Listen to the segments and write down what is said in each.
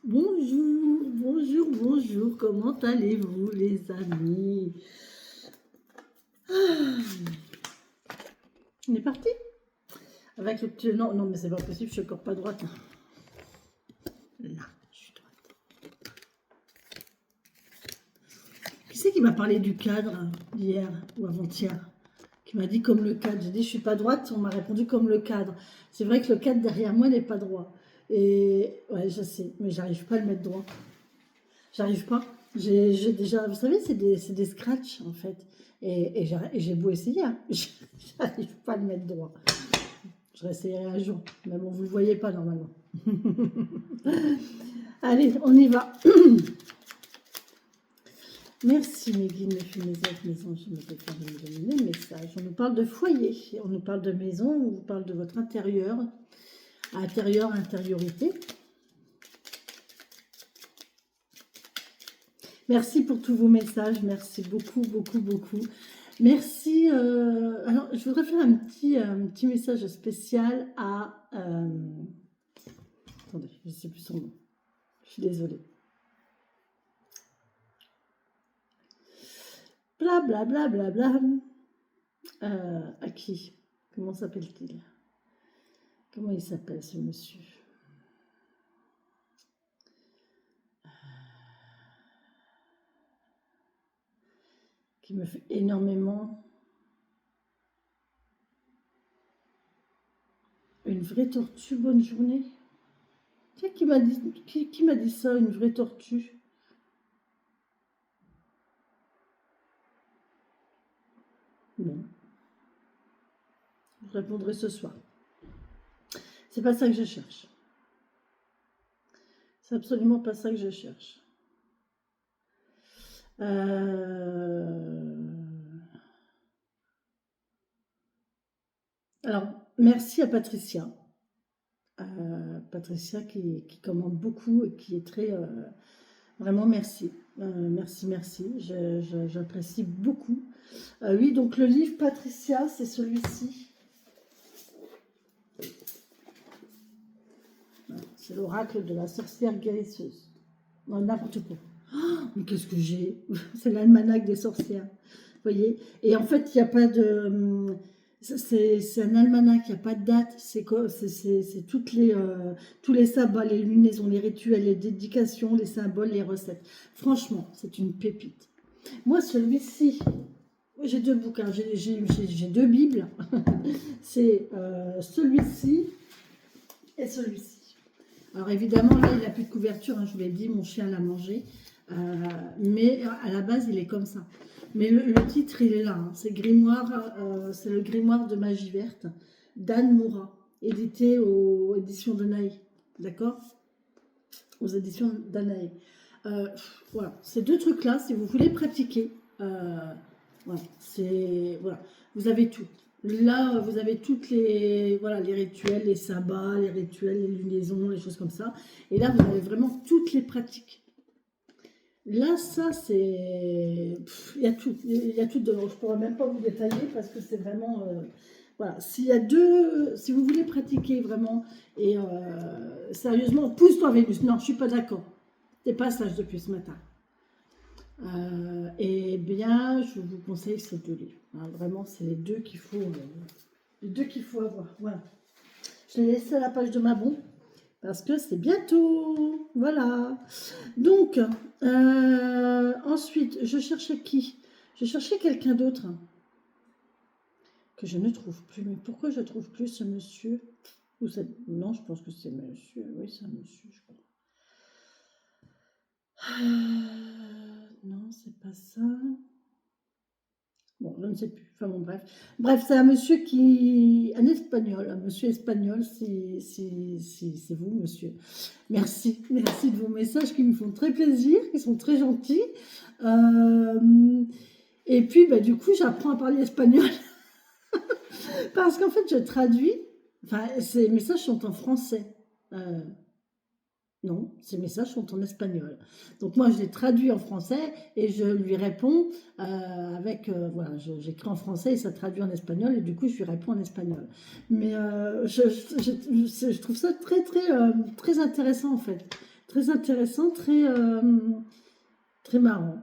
Bonjour, bonjour, bonjour, comment allez-vous les amis? On est parti? Avec le petit... Non, non, mais c'est pas possible, je suis encore pas droite. Là, je suis droite. Qui c'est qui m'a parlé du cadre hier ou avant-hier? Qui m'a dit comme le cadre. J'ai dit je suis pas droite, on m'a répondu comme le cadre. C'est vrai que le cadre derrière moi n'est pas droit. Et ouais, je sais, mais j'arrive pas à le mettre droit. J'arrive pas. J'ai déjà, vous savez, c'est des scratchs en fait. Et j'ai beau essayer, hein. J'arrive pas à le mettre droit. Je réessayerai un jour. Mais bon, vous le voyez pas normalement. Allez, on y va. Merci mes guides, mes fées, mes êtres, mes anges, mes déclarations, de me donner des messages. On nous parle de foyer, on nous parle de maison, on vous parle de votre intérieur, intériorité. Merci pour tous vos messages, merci beaucoup, beaucoup, beaucoup. Merci. Alors, je voudrais faire un petit message spécial à... attendez, je ne sais plus son nom. Je suis désolée. Bla bla bla bla bla. À qui? Comment s'appelle-t-il? Comment il s'appelle ce monsieur? Qui me fait énormément... Une vraie tortue, bonne journée. Tiens, qui m'a dit ça, une vraie tortue? Bon. Je répondrai ce soir. C'est pas ça que je cherche. C'est absolument pas ça que je cherche. Alors, merci à Patricia. Patricia qui commande beaucoup et qui est très... vraiment merci. Merci, merci. J'apprécie beaucoup. Oui, donc le livre Patricia, c'est celui-ci. C'est l'oracle de la sorcière guérisseuse. Non, n'importe quoi. Oh, mais qu'est-ce que j'ai? C'est l'almanach des sorcières. Vous voyez? Et en fait, il n'y a pas de... C'est un almanach, il n'y a pas de date. C'est toutes tous les sabbats, les lunaisons, les rituels, les dédications, les symboles, les recettes. Franchement, c'est une pépite. Moi, celui-ci... J'ai deux bouquins, j'ai deux bibles. C'est celui-ci et celui-ci. Alors évidemment, là, il n'a plus de couverture, hein, je vous l'ai dit, mon chien l'a mangé. Mais à la base, il est comme ça. Mais le titre, il est là. Hein, c'est Grimoire, c'est le Grimoire de magie verte d'Anne Moura, édité aux éditions Danaé. D'accord? Aux éditions Danaé. Voilà, ces deux trucs-là, si vous voulez pratiquer, voilà, voilà, vous avez tout. Là, vous avez toutes les, voilà, les rituels, les sabbats, les rituels, les lunaisons, les choses comme ça. Et là, vous avez vraiment toutes les pratiques. Là, ça, c'est... Il y a tout. Il y a tout dedans. Je ne pourrais même pas vous détailler parce que c'est vraiment... voilà. S'il y a deux... Si vous voulez pratiquer vraiment... Et sérieusement, pousse-toi, Vénus. Non, je ne suis pas d'accord. Tu n'es pas sage depuis ce matin. Eh bien, je vous conseille ces deux livres. Hein, vraiment, c'est les deux qu'il faut avoir. Voilà. Je l'ai laissé à la page de ma bombe parce que c'est bientôt. Voilà. Donc, ensuite, je cherchais qui? Je cherchais quelqu'un d'autre que je ne trouve plus. Mais pourquoi je ne trouve plus ce monsieur? Ou non, je pense que c'est monsieur. Oui, c'est un monsieur, je crois. Non, c'est pas ça. Bon, je ne sais plus. Enfin bon, bref. Bref, c'est un monsieur un espagnol, un monsieur espagnol, si c'est vous, monsieur. Merci, merci de vos messages qui me font très plaisir, qui sont très gentils. Et puis, bah, du coup, j'apprends à parler espagnol. Parce qu'en fait, je traduis, enfin, ces messages sont en français. Non, ces messages sont en espagnol. Donc moi, je les traduis en français et je lui réponds avec... voilà, j'écris en français et ça traduit en espagnol et du coup, je lui réponds en espagnol. Mais je trouve ça très, très, très intéressant en fait. très intéressant, très marrant.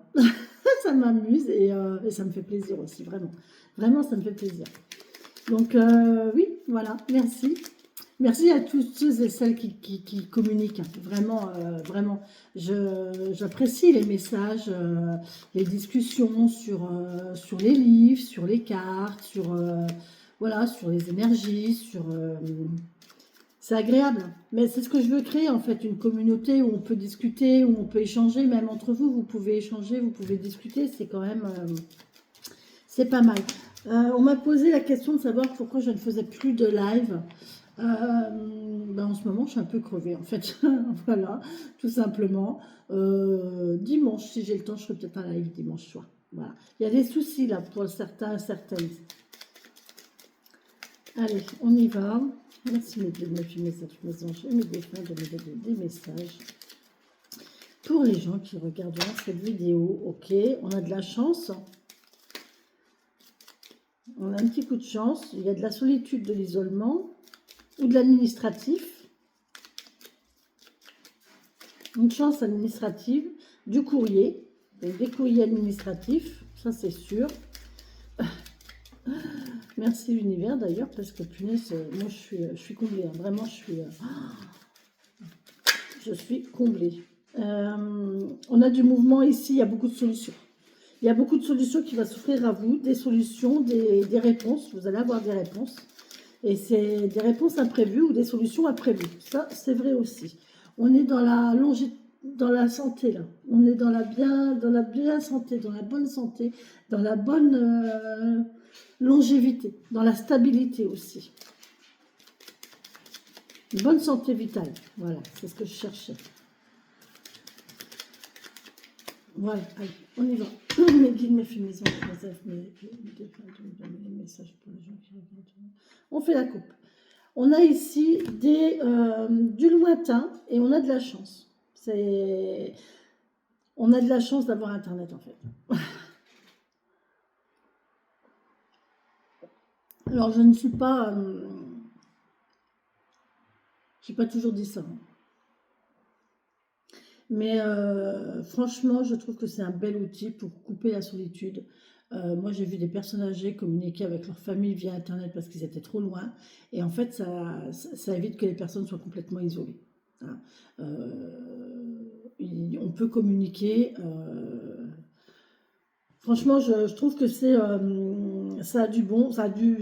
Ça m'amuse et ça me fait plaisir aussi, vraiment. Vraiment, ça me fait plaisir. Donc, oui, voilà, merci. Merci à tous ceux et celles qui communiquent. Vraiment, vraiment. J'apprécie les messages, les discussions sur les livres, sur les cartes, voilà, sur les énergies, c'est agréable. Mais c'est ce que je veux créer, en fait, une communauté où on peut discuter, où on peut échanger, même entre vous, vous pouvez échanger, vous pouvez discuter. C'est quand même... c'est pas mal. On m'a posé la question de savoir pourquoi je ne faisais plus de live. Ben en ce moment, je suis un peu crevée, en fait. Voilà, tout simplement. Dimanche, si j'ai le temps, je ferai peut-être un live dimanche soir. Voilà. Il y a des soucis, là, pour certains, certaines. Allez, on y va. Merci mes messages, mes anges et mes défunts de me donner des messages. Pour les gens qui regarderont cette vidéo, ok, on a de la chance. On a un petit coup de chance. Il y a de la solitude, de l'isolement ou de l'administratif. Une chance administrative, du courrier, donc des courriers administratifs, ça c'est sûr. Merci l'univers d'ailleurs, parce que punaise, moi je suis comblée, hein. Vraiment je suis comblée. On a du mouvement ici, il y a beaucoup de solutions. Il y a beaucoup de solutions qui vont s'offrir à vous, des solutions, des réponses, vous allez avoir des réponses. Et c'est des réponses imprévues ou des solutions imprévues. Ça, c'est vrai aussi. On est dans la santé, là. On est dans la bien santé, dans la bonne santé, dans la bonne longévité, dans la stabilité aussi. Une bonne santé vitale. Voilà, c'est ce que je cherchais. Voilà, allez, on y va. Mes guides, mes filles, mes anges, mes messages pour les gens qui regardent. On fait la coupe. On a ici du lointain et on a de la chance. On a de la chance d'avoir Internet, en fait. Alors, je ne suis pas... j'ai pas toujours dit ça. Hein. Mais franchement, je trouve que c'est un bel outil pour couper la solitude. Moi, j'ai vu des personnes âgées communiquer avec leur famille via Internet parce qu'ils étaient trop loin. Et en fait, ça évite que les personnes soient complètement isolées. Hein. On peut communiquer. Franchement, je trouve que ça a du bon, ça a du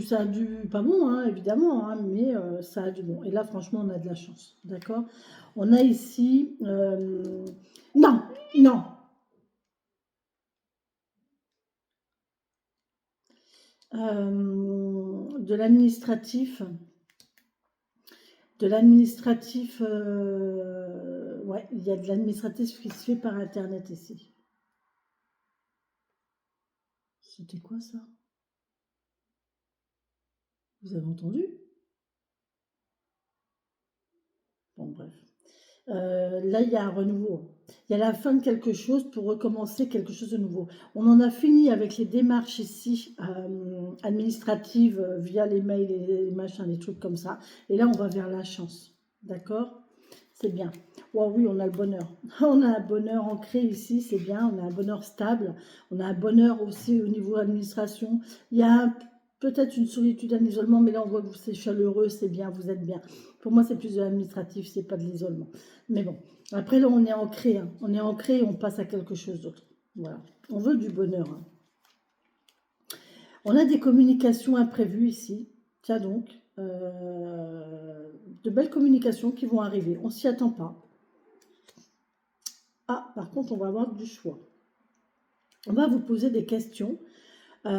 pas bon, hein, évidemment, hein, mais ça a du bon. Et là, franchement, on a de la chance, d'accord? On a ici, non, non, de l'administratif, ouais, il y a de l'administratif qui se fait par Internet ici. C'était quoi ça? Vous avez entendu? Bon, bref. Là, il y a un renouveau. Il y a la fin de quelque chose pour recommencer quelque chose de nouveau. On en a fini avec les démarches ici, administratives, via les mails et les machins, des trucs comme ça. Et là, on va vers la chance. D'accord? C'est bien. Oh, oui, on a le bonheur. On a un bonheur ancré ici, c'est bien. On a un bonheur stable. On a un bonheur aussi au niveau administration. Il y a peut-être une solitude, un isolement, mais là, on voit que c'est chaleureux, c'est bien, vous êtes bien. Pour moi, c'est plus de l'administratif, c'est pas de l'isolement. Mais bon, après, là, on est ancré. Hein. On est ancré et on passe à quelque chose d'autre. Voilà. On veut du bonheur. Hein. On a des communications imprévues ici. Tiens donc. De belles communications qui vont arriver. On s'y attend pas. Ah, par contre, on va avoir du choix. On va vous poser des questions quant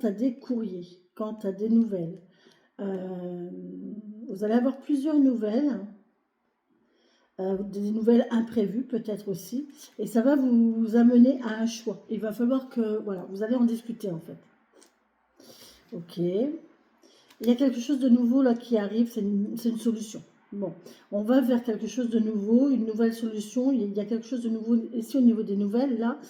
à des courriers, quant à des nouvelles. Vous allez avoir plusieurs nouvelles, des nouvelles imprévues peut-être aussi, et ça va vous amener à un choix. Il va falloir que, voilà, vous allez en discuter en fait. Ok. Il y a quelque chose de nouveau là qui arrive, c'est une solution. Bon, on va vers quelque chose de nouveau, une nouvelle solution. Il y a quelque chose de nouveau ici au niveau des nouvelles. Là,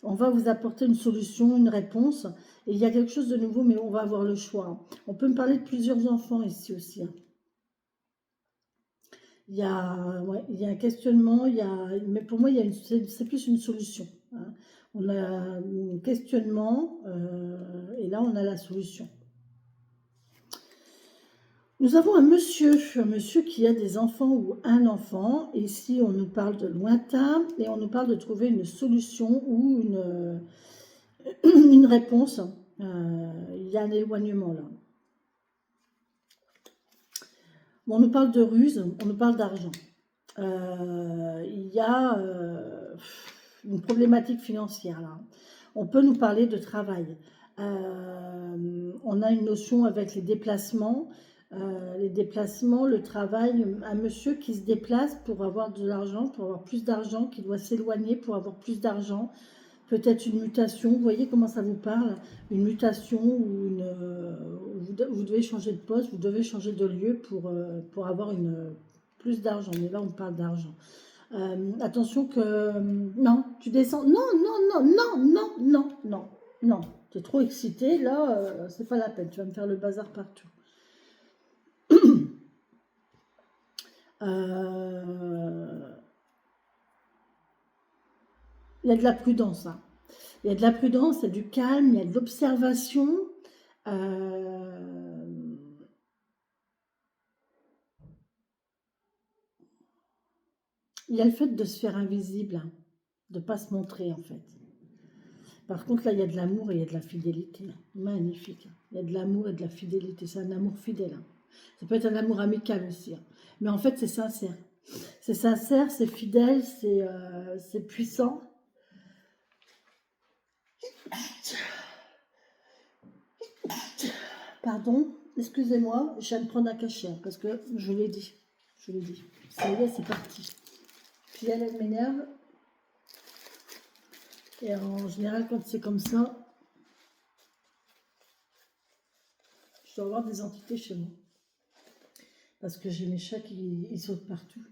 on va vous apporter une solution, une réponse. Et il y a quelque chose de nouveau, mais on va avoir le choix. On peut me parler de plusieurs enfants ici aussi. ouais, il y a un questionnement, mais pour moi, c'est plus une solution, hein. On a un questionnement, et là, on a la solution. Nous avons un monsieur qui a des enfants ou un enfant. Et ici, on nous parle de lointain et on nous parle de trouver une solution ou une réponse. Il y a un éloignement là. Bon, on nous parle de ruse, on nous parle d'argent. Il y a une problématique financière là. On peut nous parler de travail. On a une notion avec les déplacements, le travail, un monsieur qui se déplace pour avoir de l'argent, pour avoir plus d'argent, qui doit s'éloigner pour avoir plus d'argent, peut-être une mutation, vous voyez comment ça vous parle, une mutation ou vous devez changer de poste, vous devez changer de lieu pour avoir plus d'argent, mais là on parle d'argent. Attention que... non, tu descends. Non, non, non, non, non, non, non, non. Tu es trop excité, là, c'est pas la peine. Tu vas me faire le bazar partout. Il y a de la prudence, hein. Il y a de la prudence, il y a du calme, il y a de l'observation. Euh, il y a le fait de se faire invisible, hein, de ne pas se montrer, en fait. Par contre, là, il y a de l'amour et il y a de la fidélité. Magnifique. Il y a de l'amour et de la fidélité. C'est un amour fidèle, hein. Ça peut être un amour amical aussi, hein. Mais en fait, c'est sincère. C'est sincère, c'est fidèle, c'est puissant. Pardon, excusez-moi, je viens de prendre un cachet, hein, parce que je l'ai dit. Je l'ai dit. Ça y est, c'est parti. Puis elle m'énerve. Et en général, quand c'est comme ça, je dois avoir des entités chez moi. Parce que j'ai mes chats qui ils sautent partout.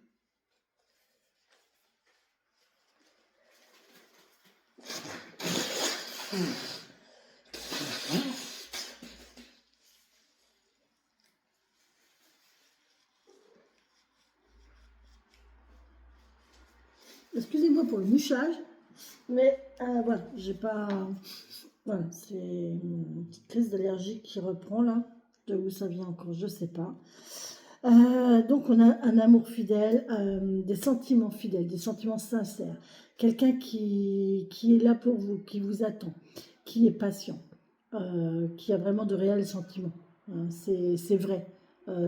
Excusez-moi pour le mouchage, mais voilà, j'ai pas... Voilà, c'est une petite crise d'allergie qui reprend là. De où ça vient encore, je sais pas. Donc on a un amour fidèle, des sentiments sincères. Quelqu'un qui est là pour vous, qui vous attend, qui est patient, qui a vraiment de réels sentiments. C'est vrai,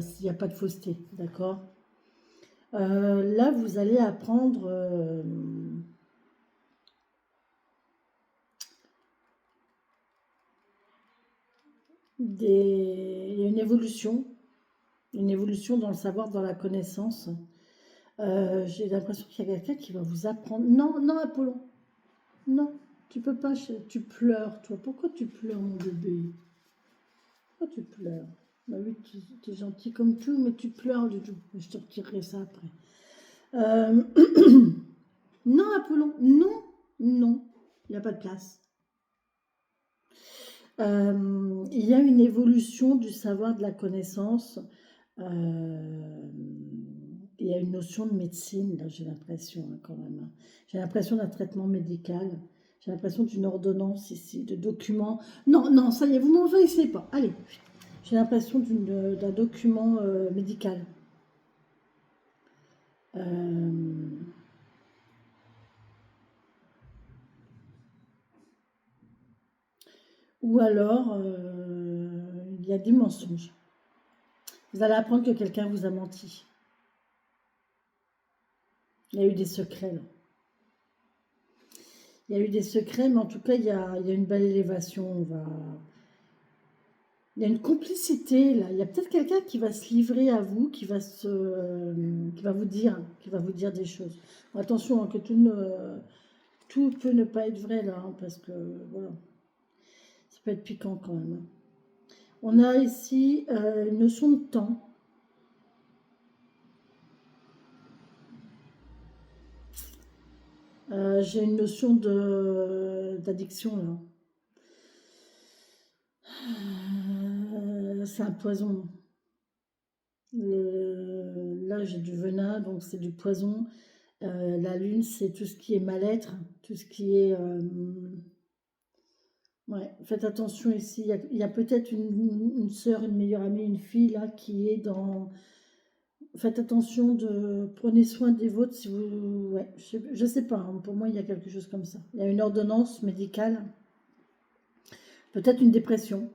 s'il n'y a pas de fausseté, d'accord. Là, vous allez apprendre il y a une évolution dans le savoir, dans la connaissance. J'ai l'impression qu'il y a quelqu'un qui va vous apprendre. Non, non, Apollon, non, tu peux pas, tu pleures, toi. Pourquoi tu pleures, mon bébé? Pourquoi tu pleures? Bah oui, tu es gentil comme tout, mais tu pleures du tout. Je te retirerai ça après. Euh, non, Apollon, non, non, il n'y a pas de place. Il y a une évolution du savoir, de la connaissance. Il y a une notion de médecine, là, j'ai l'impression, hein, quand même, hein. J'ai l'impression d'un traitement médical. J'ai l'impression d'une ordonnance ici, de documents. Non, non, ça y est, vous m'envahissez pas. Allez, j'ai l'impression d'un document médical. Euh, ou alors, il y a des mensonges. Vous allez apprendre que quelqu'un vous a menti. Il y a eu des secrets, là. Il y a eu des secrets, mais en tout cas, il y a une belle élévation. Il y a une complicité, là. Il y a peut-être quelqu'un qui va se livrer à vous, qui va vous dire des choses. Bon, attention, hein, que tout peut ne pas être vrai, là, hein, parce que, voilà, ça peut être piquant quand même, hein. On a ici une notion de temps. J'ai une notion d'addiction, là. C'est un poison. Là, j'ai du venin, donc c'est du poison. La lune, c'est tout ce qui est mal-être, tout ce qui est... ouais, faites attention ici. Il y a peut-être une sœur, une meilleure amie, une fille là qui est dans... Faites attention prenez soin des vôtres si vous... Ouais, je sais pas, hein, pour moi il y a quelque chose comme ça. Il y a une ordonnance médicale, peut-être une dépression,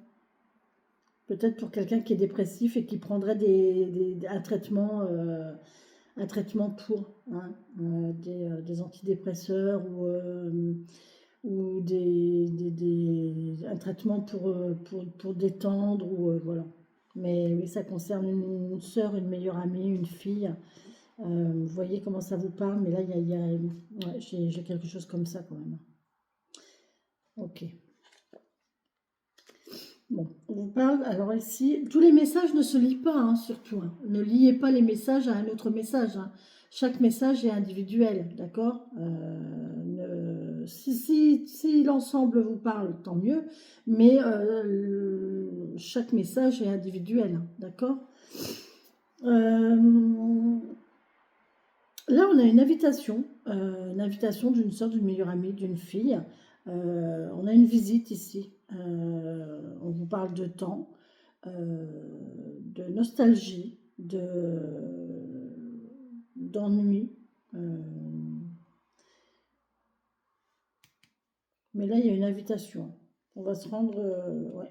peut-être pour quelqu'un qui est dépressif et qui prendrait un traitement pour, hein, des antidépresseurs ou un traitement pour détendre, ou voilà. Mais oui, ça concerne une sœur, une meilleure amie, une fille. Vous voyez comment ça vous parle, mais là, ouais, j'ai quelque chose comme ça quand même. Ok. Bon, on vous parle, alors ici, tous les messages ne se lient pas, hein, surtout, hein. Ne liez pas les messages à un autre message, hein. Chaque message est individuel, d'accord. Si l'ensemble vous parle, tant mieux, mais chaque message est individuel, hein, d'accord. Là, on a une invitation d'une sœur, d'une meilleure amie, d'une fille. On a une visite ici. On vous parle de temps, de nostalgie, d'ennui. Euh, mais là, il y a une invitation. On va se rendre. Ouais,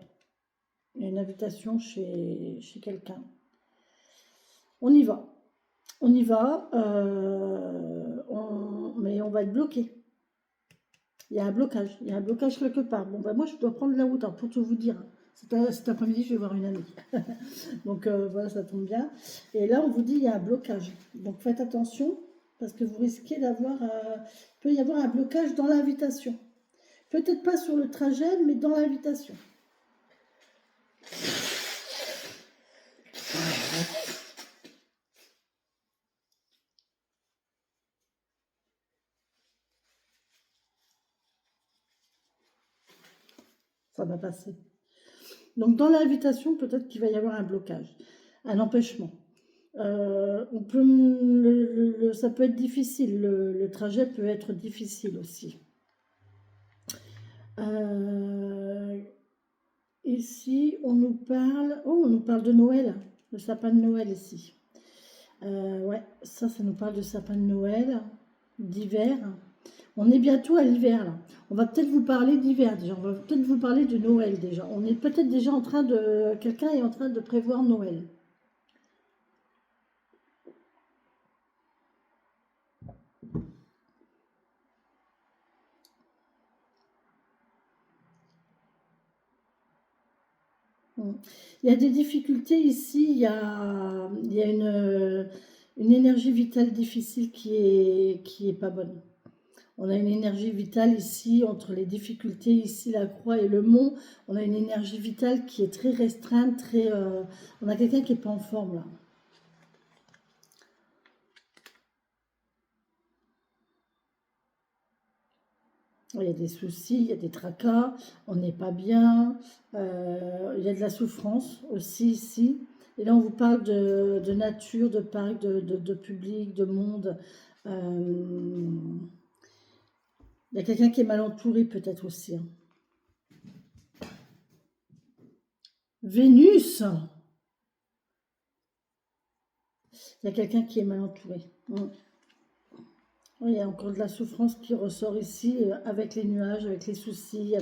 il y a une invitation chez quelqu'un. On y va. On y va, mais on va être bloqué. Il y a un blocage. Il y a un blocage quelque part. Bon, ben moi, je dois prendre la route, hein, pour tout vous dire. Cet après-midi, je vais voir une amie. Donc, voilà, ça tombe bien. Et là, on vous dit, il y a un blocage. Donc, faites attention, parce que vous risquez d'avoir... il peut y avoir un blocage dans l'invitation. Peut-être pas sur le trajet, mais dans l'invitation. Ça va passer. Donc, dans l'invitation, peut-être qu'il va y avoir un blocage, un empêchement. Ça peut être difficile, le trajet peut être difficile aussi. Ici, on nous parle de Noël, le sapin de Noël ici. Ouais, ça nous parle de sapin de Noël, d'hiver. On est bientôt à l'hiver là. On va peut-être vous parler d'hiver déjà. On va peut-être vous parler de Noël déjà. On est peut-être déjà en train de... Quelqu'un est en train de prévoir Noël. Il y a des difficultés ici, il y a une énergie vitale difficile qui est pas bonne. On a une énergie vitale ici, entre les difficultés, ici la croix et le mont, on a une énergie vitale qui est très restreinte, on a quelqu'un qui n'est pas en forme là. Il y a des soucis, il y a des tracas, on n'est pas bien, il y a de la souffrance aussi ici. Et là, on vous parle de nature, de parc, de public, de monde. Il y a quelqu'un qui est mal entouré peut-être aussi, hein. Vénus! Il y a quelqu'un qui est mal entouré. Il y a encore de la souffrance qui ressort ici, avec les nuages, avec les soucis.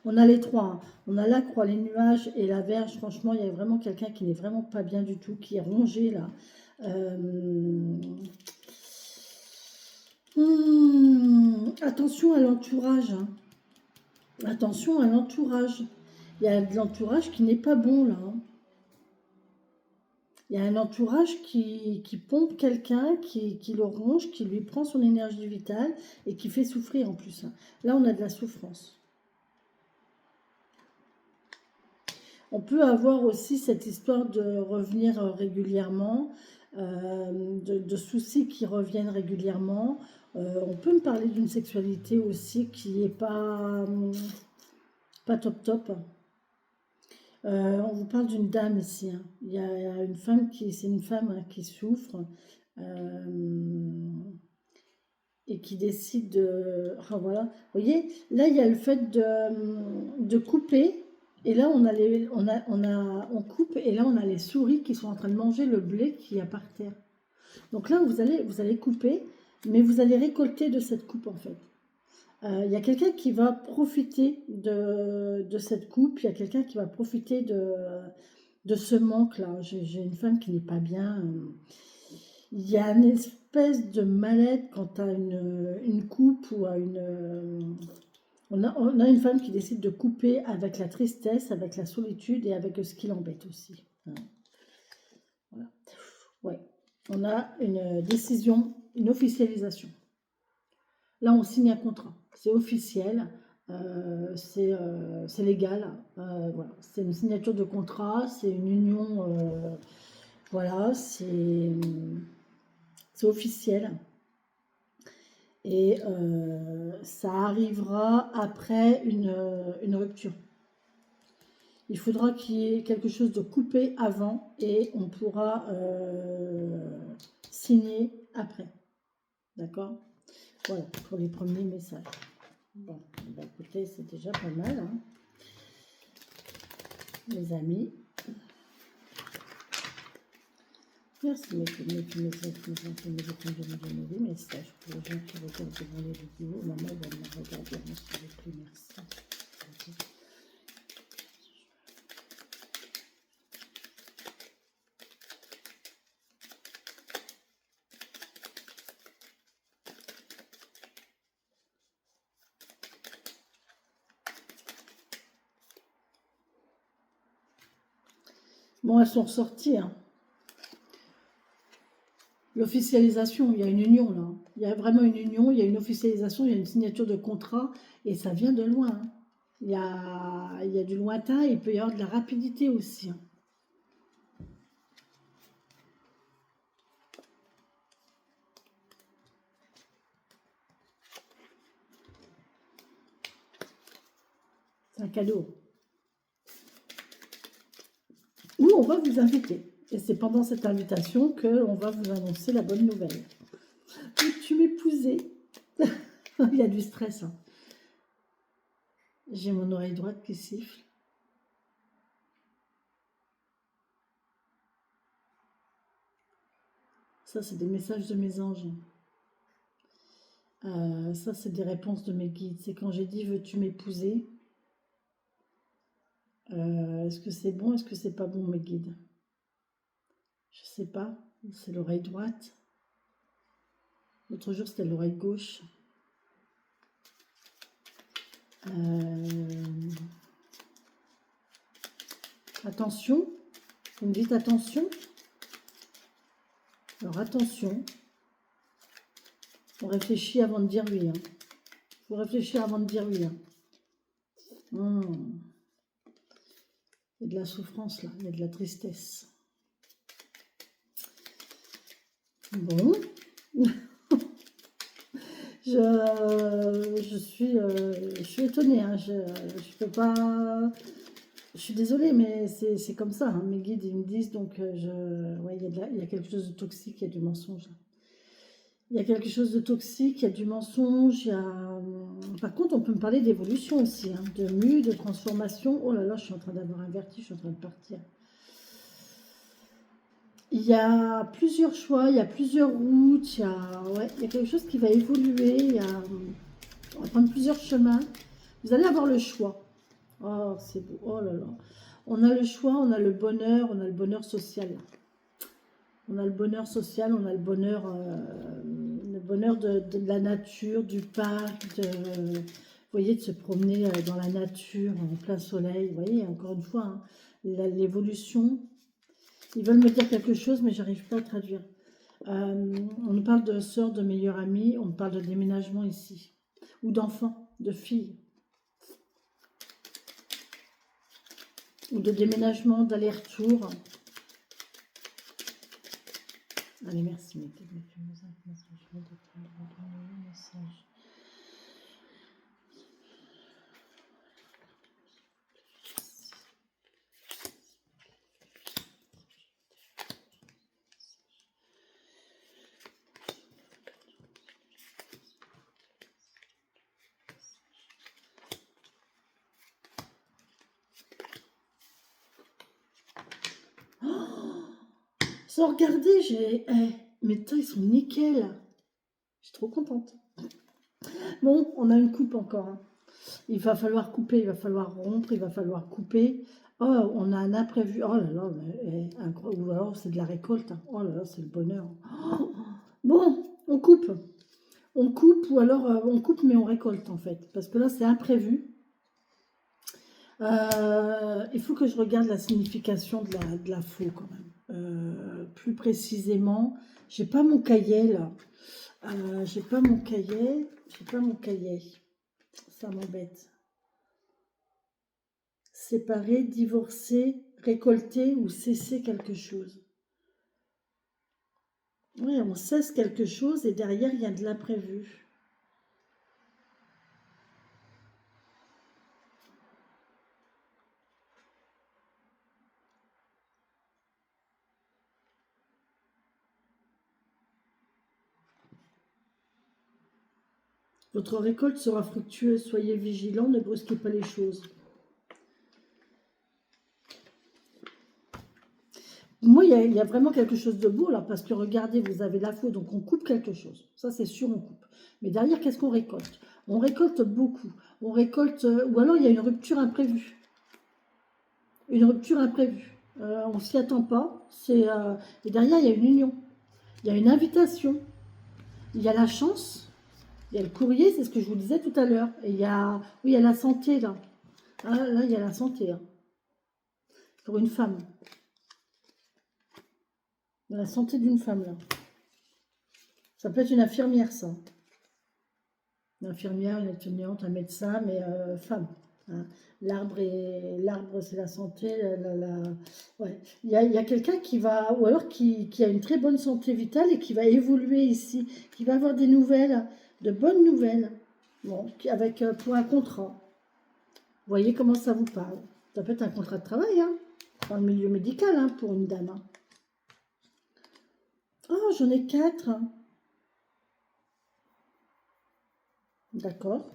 On a les trois, hein. On a la croix, les nuages et la verge. Franchement, il y a vraiment quelqu'un qui n'est vraiment pas bien du tout, qui est rongé là. Attention à l'entourage, hein. Attention à l'entourage. Il y a de l'entourage qui n'est pas bon là, hein. Il y a un entourage qui pompe quelqu'un, qui le ronge, qui lui prend son énergie vitale et qui fait souffrir en plus, hein. Là, on a de la souffrance. On peut avoir aussi cette histoire de revenir régulièrement, de soucis qui reviennent régulièrement. On peut me parler d'une sexualité aussi qui n'est pas top top. On vous parle d'une dame ici, hein. Il y a une femme c'est une femme, hein, qui souffre et qui décide de. Ah, voilà. Vous voyez, là, il y a le fait de couper. Et là, on coupe et là, on a les souris qui sont en train de manger le blé qui est par terre. Donc là, vous allez couper, mais vous allez récolter de cette coupe en fait. Il y a quelqu'un qui va profiter de cette coupe, il y a quelqu'un qui va profiter de ce manque-là. J'ai une femme qui n'est pas bien. Il y a une espèce de mal-être quant à une coupe ou à une. On a une femme qui décide de couper avec la tristesse, avec la solitude et avec ce qui l'embête aussi. Voilà. Ouais. On a une décision, une officialisation. Là, on signe un contrat. C'est officiel, c'est légal. Voilà. C'est une signature de contrat, c'est une union. Voilà, c'est officiel. Et ça arrivera après une rupture. Il faudra qu'il y ait quelque chose de coupé avant et on pourra signer après. D'accord? Voilà, pour les premiers messages. Bon, bah écoutez, c'est déjà pas mal, hein, les amis. Merci, mes messages pour les gens qui regardent devant les vidéos. Maman, elle va me regarder, moi, s'il vous plaît, merci. Bon, elles sont ressorties, hein. L'officialisation, il y a une union là. Il y a vraiment une union, il y a une officialisation, il y a une signature de contrat et ça vient de loin, hein. Il y a du lointain et il peut y avoir de la rapidité aussi, hein. C'est un cadeau. Ou on va vous inviter. Et c'est pendant cette invitation qu'on va vous annoncer la bonne nouvelle. Tu m'épousais. Il y a du stress, hein. J'ai mon oreille droite qui siffle. Ça, c'est des messages de mes anges. Ça, c'est des réponses de mes guides. C'est quand j'ai dit veux-tu m'épouser? Est-ce que c'est bon? Est-ce que c'est pas bon, mes guides? Je sais pas. C'est l'oreille droite. L'autre jour, c'était l'oreille gauche. Attention. Vous me dites attention. Alors attention. On réfléchit avant de dire oui, hein. Faut réfléchir avant de dire oui, hein. Il y a de la souffrance là, il y a de la tristesse. Bon. je suis étonnée, hein. Je peux pas. Je suis désolée, mais c'est comme ça, hein. Mes guides ils me disent donc ouais, il y a quelque chose de toxique, il y a du mensonge là. Il y a quelque chose de toxique, il y a du mensonge, Par contre, on peut me parler d'évolution aussi, hein, de mue, de transformation. Oh là là, je suis en train d'avoir un vertige, je suis en train de partir. Il y a plusieurs choix, il y a plusieurs routes, ouais, il y a quelque chose qui va évoluer, on va prendre plusieurs chemins. Vous allez avoir le choix. Oh, c'est beau, oh là là. On a le choix, on a le bonheur social. On a le bonheur social, on a le bonheur de la nature, du parc, vous voyez, de se promener dans la nature, en plein soleil. Vous voyez, encore une fois, hein, l'évolution. Ils veulent me dire quelque chose, mais j'arrive pas à traduire. On nous parle de sœurs, de meilleures amies, on nous parle de déménagement ici. Ou d'enfants, de filles. Ou de déménagement, d'aller-retour. Allez, merci. Sans regarder, j'ai... mes teint, ils sont nickel. Je suis trop contente. Bon, on a une coupe encore, hein. Il va falloir couper, il va falloir rompre, il va falloir couper. Oh, on a un imprévu. Oh là là, mais, ou alors c'est de la récolte, hein. Oh là là, c'est le bonheur. Oh, bon, on coupe. On coupe ou alors on coupe mais on récolte en fait. Parce que là, c'est imprévu. Il faut que je regarde la signification de la faux quand même. Plus précisément, j'ai pas mon cahier là. J'ai pas mon cahier. J'ai pas mon cahier. Ça m'embête. Séparer, divorcer, récolter ou cesser quelque chose. Oui, on cesse quelque chose et derrière, il y a de l'imprévu. Votre récolte sera fructueuse, soyez vigilants, ne brusquez pas les choses. Moi, il y a vraiment quelque chose de beau là, parce que regardez, vous avez la faux, donc on coupe quelque chose. Ça, c'est sûr, on coupe. Mais derrière, qu'est-ce qu'on récolte? On récolte beaucoup. On récolte, ou alors il y a une rupture imprévue. Une rupture imprévue. On ne s'y attend pas. Et derrière, il y a une union. Il y a une invitation. Il y a la chance. Il y a le courrier, c'est ce que je vous disais tout à l'heure. Et il y a, oui, il y a la santé là. Ah, là, il y a la santé. Hein. Pour une femme. La santé d'une femme là. Ça peut être une infirmière, ça. Une infirmière, une étudiante, un médecin, mais femme. Hein. L'arbre, c'est la santé. Ouais. Il y a quelqu'un qui va, ou alors qui a une très bonne santé vitale et qui va évoluer ici, qui va avoir des nouvelles, de bonnes nouvelles, bon, avec pour un contrat. Vous voyez comment ça vous parle? Ça peut être un contrat de travail, hein, dans le milieu médical, hein, pour une dame. Hein. Oh, j'en ai 4. Hein. D'accord.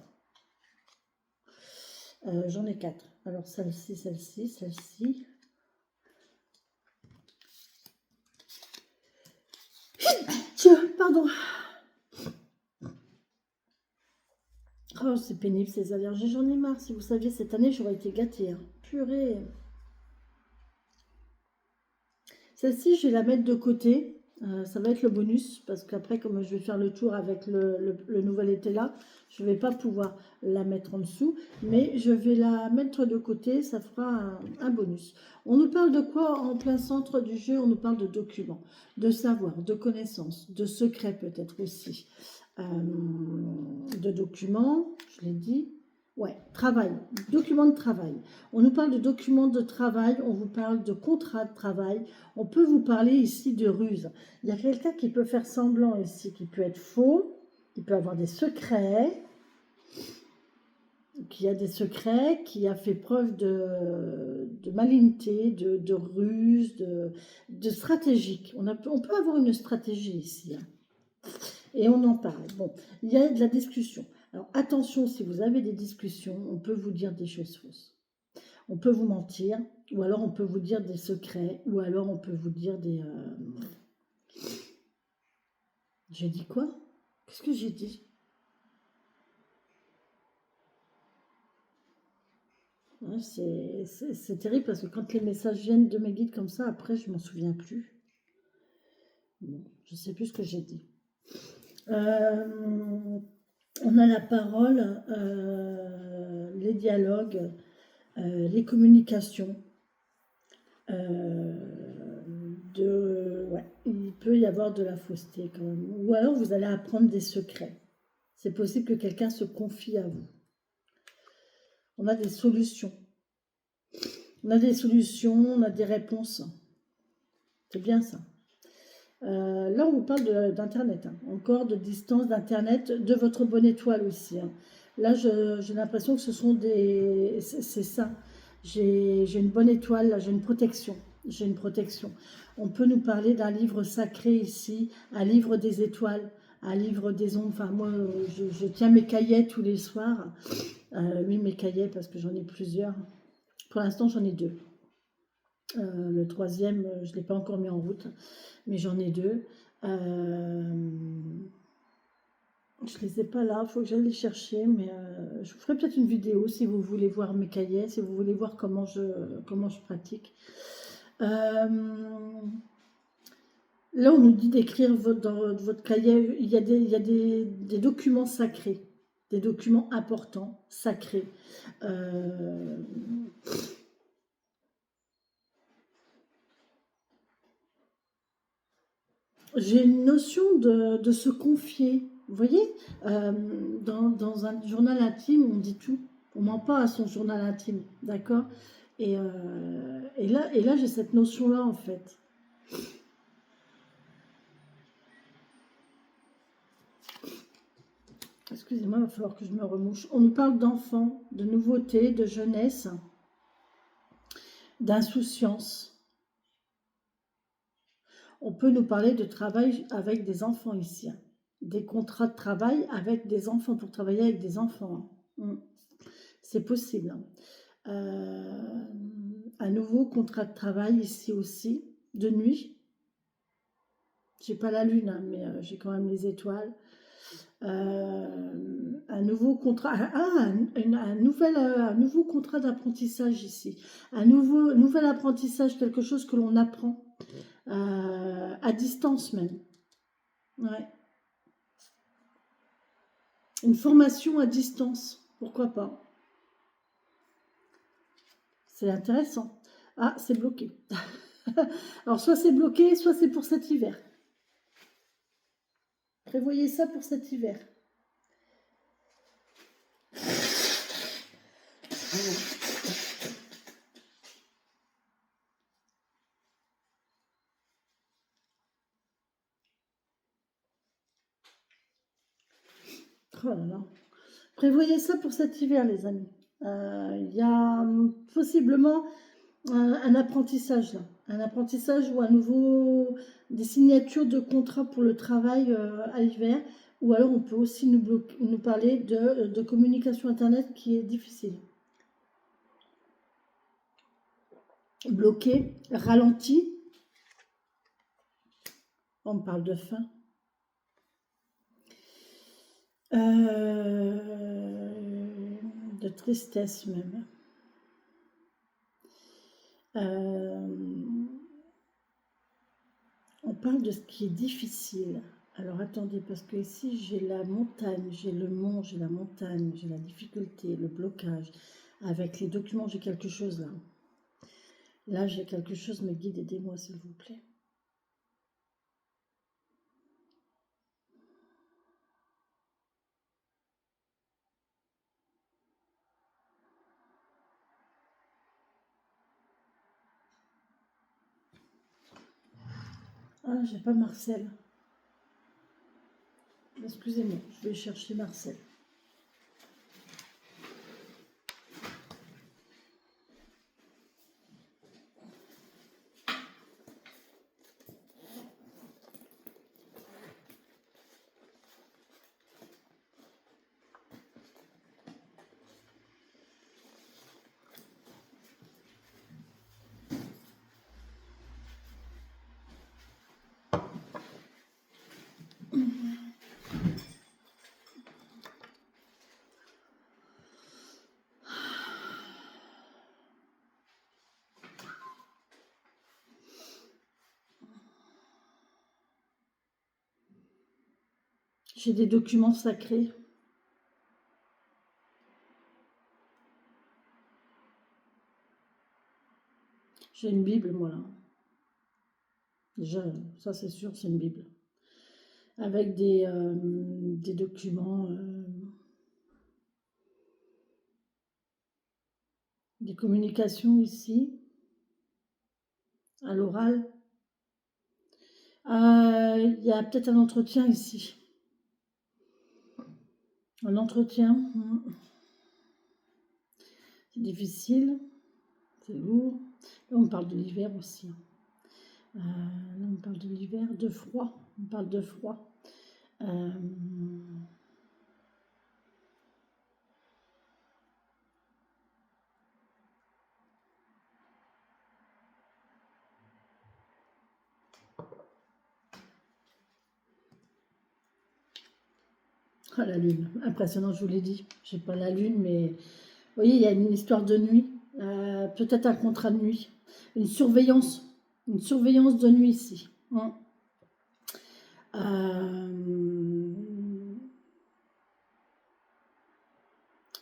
J'en ai 4. Alors, celle-ci, celle-ci, celle-ci. Tiens, pardon. Oh, c'est pénible ces allergies. J'en ai marre. Si vous saviez, cette année, j'aurais été gâtée. Hein. Purée. Celle-ci, je vais la mettre de côté. Ça va être le bonus. Parce qu'après, comme je vais faire le tour avec le nouvel été là, je ne vais pas pouvoir la mettre en dessous. Mais je vais la mettre de côté. Ça fera un bonus. On nous parle de quoi en plein centre du jeu? On nous parle de documents, de savoir, de connaissances, de secrets peut-être aussi. De documents, je l'ai dit. Ouais, travail, documents de travail. On nous parle de documents de travail, on vous parle de contrat de travail. On peut vous parler ici de ruse. Il y a quelqu'un qui peut faire semblant ici, qui peut être faux, qui peut avoir des secrets, qui a des secrets, qui a fait preuve de malignité, de ruse, de stratégique. On peut avoir une stratégie ici. Hein. Et on en parle. Bon, il y a de la discussion. Alors attention, si vous avez des discussions, on peut vous dire des choses fausses. On peut vous mentir, ou alors on peut vous dire des secrets, ou alors on peut vous dire des... J'ai dit quoi? Qu'est-ce que j'ai dit? Ouais, c'est terrible parce que quand les messages viennent de mes guides comme ça, après je m'en souviens plus. Bon, je sais plus ce que j'ai dit. On a la parole, les dialogues, les communications. Ouais, il peut y avoir de la fausseté quand même. Ou alors vous allez apprendre des secrets. C'est possible que quelqu'un se confie à vous. On a des solutions. On a des solutions, on a des réponses. C'est bien ça. Là, on vous parle d'Internet. Hein. Encore de distance d'Internet, de votre bonne étoile aussi. Hein. Là, j'ai l'impression que ce sont des... C'est ça. J'ai une bonne étoile, là, j'ai une protection. J'ai une protection. On peut nous parler d'un livre sacré ici, un livre des étoiles, un livre des ondes. Enfin, moi, je tiens mes cahiers tous les soirs. Oui, mes cahiers, parce que j'en ai plusieurs. Pour l'instant, j'en ai 2. Le troisième, je ne l'ai pas encore mis en route, mais j'en ai deux. Je les ai pas là, il faut que j'aille les chercher, mais je vous ferai peut-être une vidéo si vous voulez voir mes cahiers, si vous voulez voir comment je pratique. Là, on nous dit d'écrire dans votre cahier, il y a des documents sacrés, des documents importants, sacrés. J'ai une notion de se confier. Vous voyez, dans un journal intime, on dit tout. On ment pas à son journal intime, d'accord. Et là j'ai cette notion-là, en fait. Excusez-moi, il va falloir que je me remouche. On nous parle d'enfants, de nouveautés, de jeunesse, d'insouciance. On peut nous parler de travail avec des enfants ici, hein. Des contrats de travail avec des enfants, pour travailler avec des enfants, hein. C'est possible, hein. Un nouveau contrat de travail ici aussi, de nuit. J'ai pas la lune, hein, mais j'ai quand même les étoiles. Un nouveau contrat, un nouveau contrat d'apprentissage ici. Un nouvel apprentissage, quelque chose que l'on apprend à distance même. Ouais. Une formation à distance, pourquoi pas. C'est intéressant. Ah, c'est bloqué. Alors, soit c'est bloqué, soit c'est pour cet hiver. Prévoyez ça pour cet hiver. Oh là là. Prévoyez ça pour cet hiver, les amis. Il y a possiblement un apprentissage là. Un apprentissage ou des signatures de contrats pour le travail à l'hiver. Ou alors on peut aussi nous parler de communication Internet qui est difficile. Bloqué, ralenti. On parle de faim. De tristesse même. On parle de ce qui est difficile. Alors attendez, parce que ici j'ai la montagne, j'ai le mont, j'ai la montagne, j'ai la difficulté, le blocage. Avec les documents, j'ai quelque chose là. Là, j'ai quelque chose, mes guides, aidez-moi s'il vous plaît. Ah, j'ai pas Marcel. Excusez-moi, je vais chercher Marcel. J'ai des documents sacrés. J'ai une Bible, moi là. Déjà, ça c'est sûr, c'est une Bible. Avec des documents, des communications ici, à l'oral. Il y a peut-être un entretien ici. Un entretien. C'est difficile. C'est lourd. Là, on parle de l'hiver aussi. Là, on parle de l'hiver, de froid. On parle de froid. Ah, la lune, impressionnant, je vous l'ai dit. J'ai pas la lune, mais vous voyez, il y a une histoire de nuit, peut-être un contrat de nuit, une surveillance de nuit ici. Euh,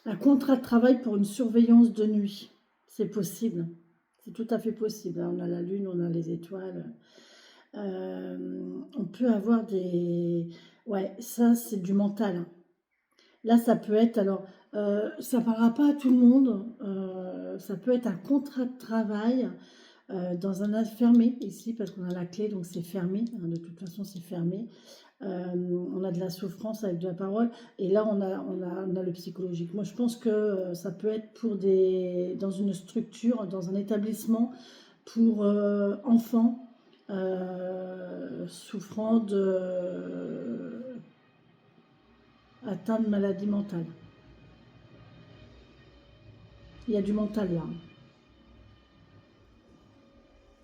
un contrat de travail pour une surveillance de nuit, c'est possible. C'est tout à fait possible. On a la lune, on a les étoiles. On peut avoir des... Ouais, ça c'est du mental, hein. Là, ça peut être, alors, ça ne parlera pas à tout le monde, ça peut être un contrat de travail dans un âge fermé ici, parce qu'on a la clé, donc c'est fermé, hein, de toute façon c'est fermé. On a de la souffrance avec de la parole, et là on a le psychologique. Moi je pense que ça peut être pour dans une structure, dans un établissement, pour enfants souffrant atteints de maladie mentale. Il y a du mental là.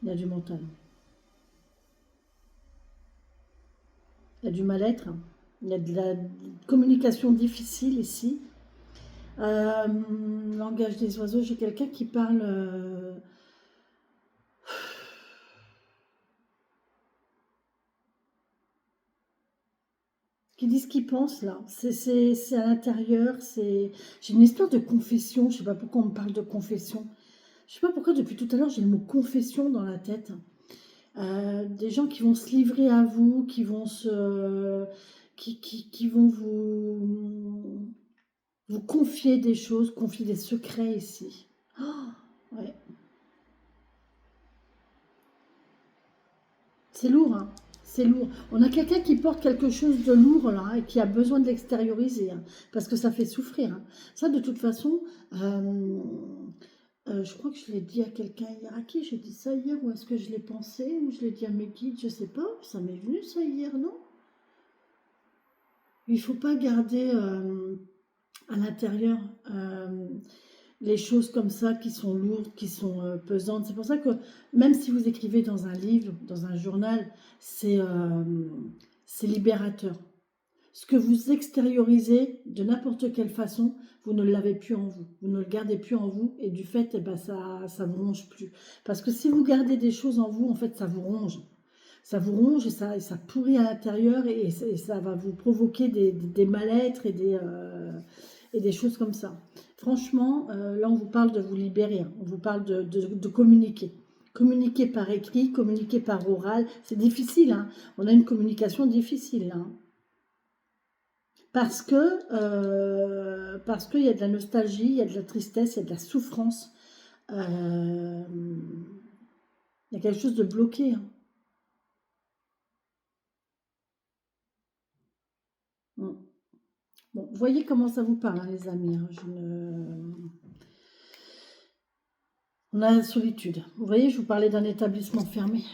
Il y a du mental. Il y a du mal-être. Il y a de la communication difficile ici. Euh, Langage des oiseaux, j'ai quelqu'un qui parle, qui dit ce qu'il pense là. C'est à l'intérieur. J'ai une histoire de confession. Je sais pas pourquoi on me parle de confession. Je sais pas pourquoi depuis tout à l'heure j'ai le mot confession dans la tête. Des gens qui vont se livrer à vous, qui vont vous confier des choses, confier des secrets ici. Oh, ouais. C'est lourd, hein. C'est lourd. On a quelqu'un qui porte quelque chose de lourd là et qui a besoin de l'extérioriser, hein, parce que ça fait souffrir, hein. Ça, de toute façon, euh, je crois que je l'ai dit à quelqu'un hier. À qui j'ai dit ça hier? Ou est-ce que je l'ai pensé? Ou je l'ai dit à mes guides? Je sais pas. Ça m'est venu ça hier, non? Il faut pas garder à l'intérieur les choses comme ça qui sont lourdes, qui sont pesantes. C'est pour ça que même si vous écrivez dans un livre, dans un journal, c'est libérateur. Ce que vous extériorisez de n'importe quelle façon, vous ne l'avez plus en vous. Vous ne le gardez plus en vous et du fait, eh ben, ça vous ronge plus. Parce que si vous gardez des choses en vous, en fait, ça vous ronge. Ça vous ronge et ça pourrit à l'intérieur et ça va vous provoquer des mal-être et des choses comme ça. Franchement, là, on vous parle de vous libérer, hein. On vous parle de communiquer. Communiquer par écrit, communiquer par oral. C'est difficile, hein. On a une communication difficile, hein. Parce qu'il y a de la nostalgie, il y a de la tristesse, il y a de la souffrance. Euh, il y a quelque chose de bloqué, hein. Mm. Bon, vous voyez comment ça vous parle, hein, les amis, hein. On a la solitude. Vous voyez, je vous parlais d'un établissement fermé.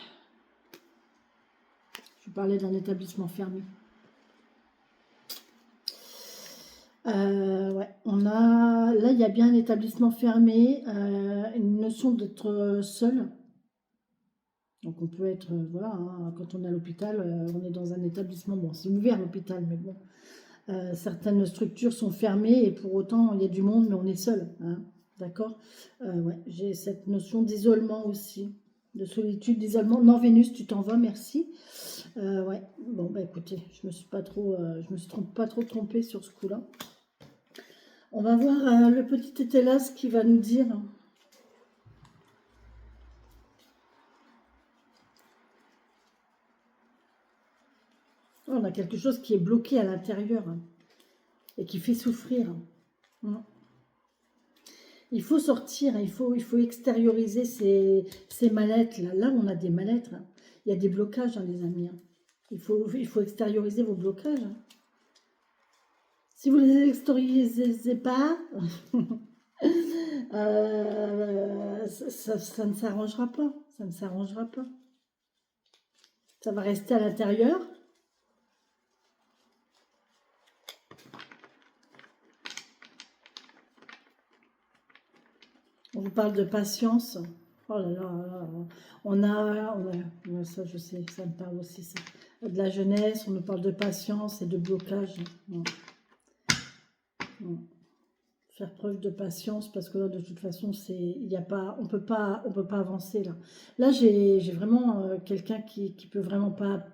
Je vous parlais d'un établissement fermé. Ouais, là, il y a bien un établissement fermé, une notion d'être seul. Donc on peut être, voilà, hein, quand on est à l'hôpital, on est dans un établissement, bon, c'est ouvert l'hôpital, mais bon, certaines structures sont fermées et pour autant il y a du monde, mais on est seul, hein, d'accord. Ouais, j'ai cette notion d'isolement aussi, de solitude, d'isolement. Non, Vénus, tu t'en vas, merci. Ouais, bon, bah écoutez, je me suis pas trop trompée sur ce coup-là. On va voir le petit Tétélas qui va nous dire. On a quelque chose qui est bloqué à l'intérieur, hein, et qui fait souffrir. Mm. Il faut sortir, hein, il faut extérioriser ces mal-être là. Là, on a des mal-être, hein. Il y a des blocages, hein, les amis, hein. Il faut extérioriser vos blocages, hein. Si vous ne les extériorisez pas, ça ne s'arrangera pas. Ça ne s'arrangera pas. Ça va rester à l'intérieur. On vous parle de patience. Oh là là, là, là. Ça je sais, ça me parle aussi, ça. De la jeunesse, on nous parle de patience et de blocage. Mm. Faire preuve de patience parce que là, de toute façon, il y a pas, on peut pas avancer là. Là, j'ai vraiment quelqu'un qui peut vraiment pas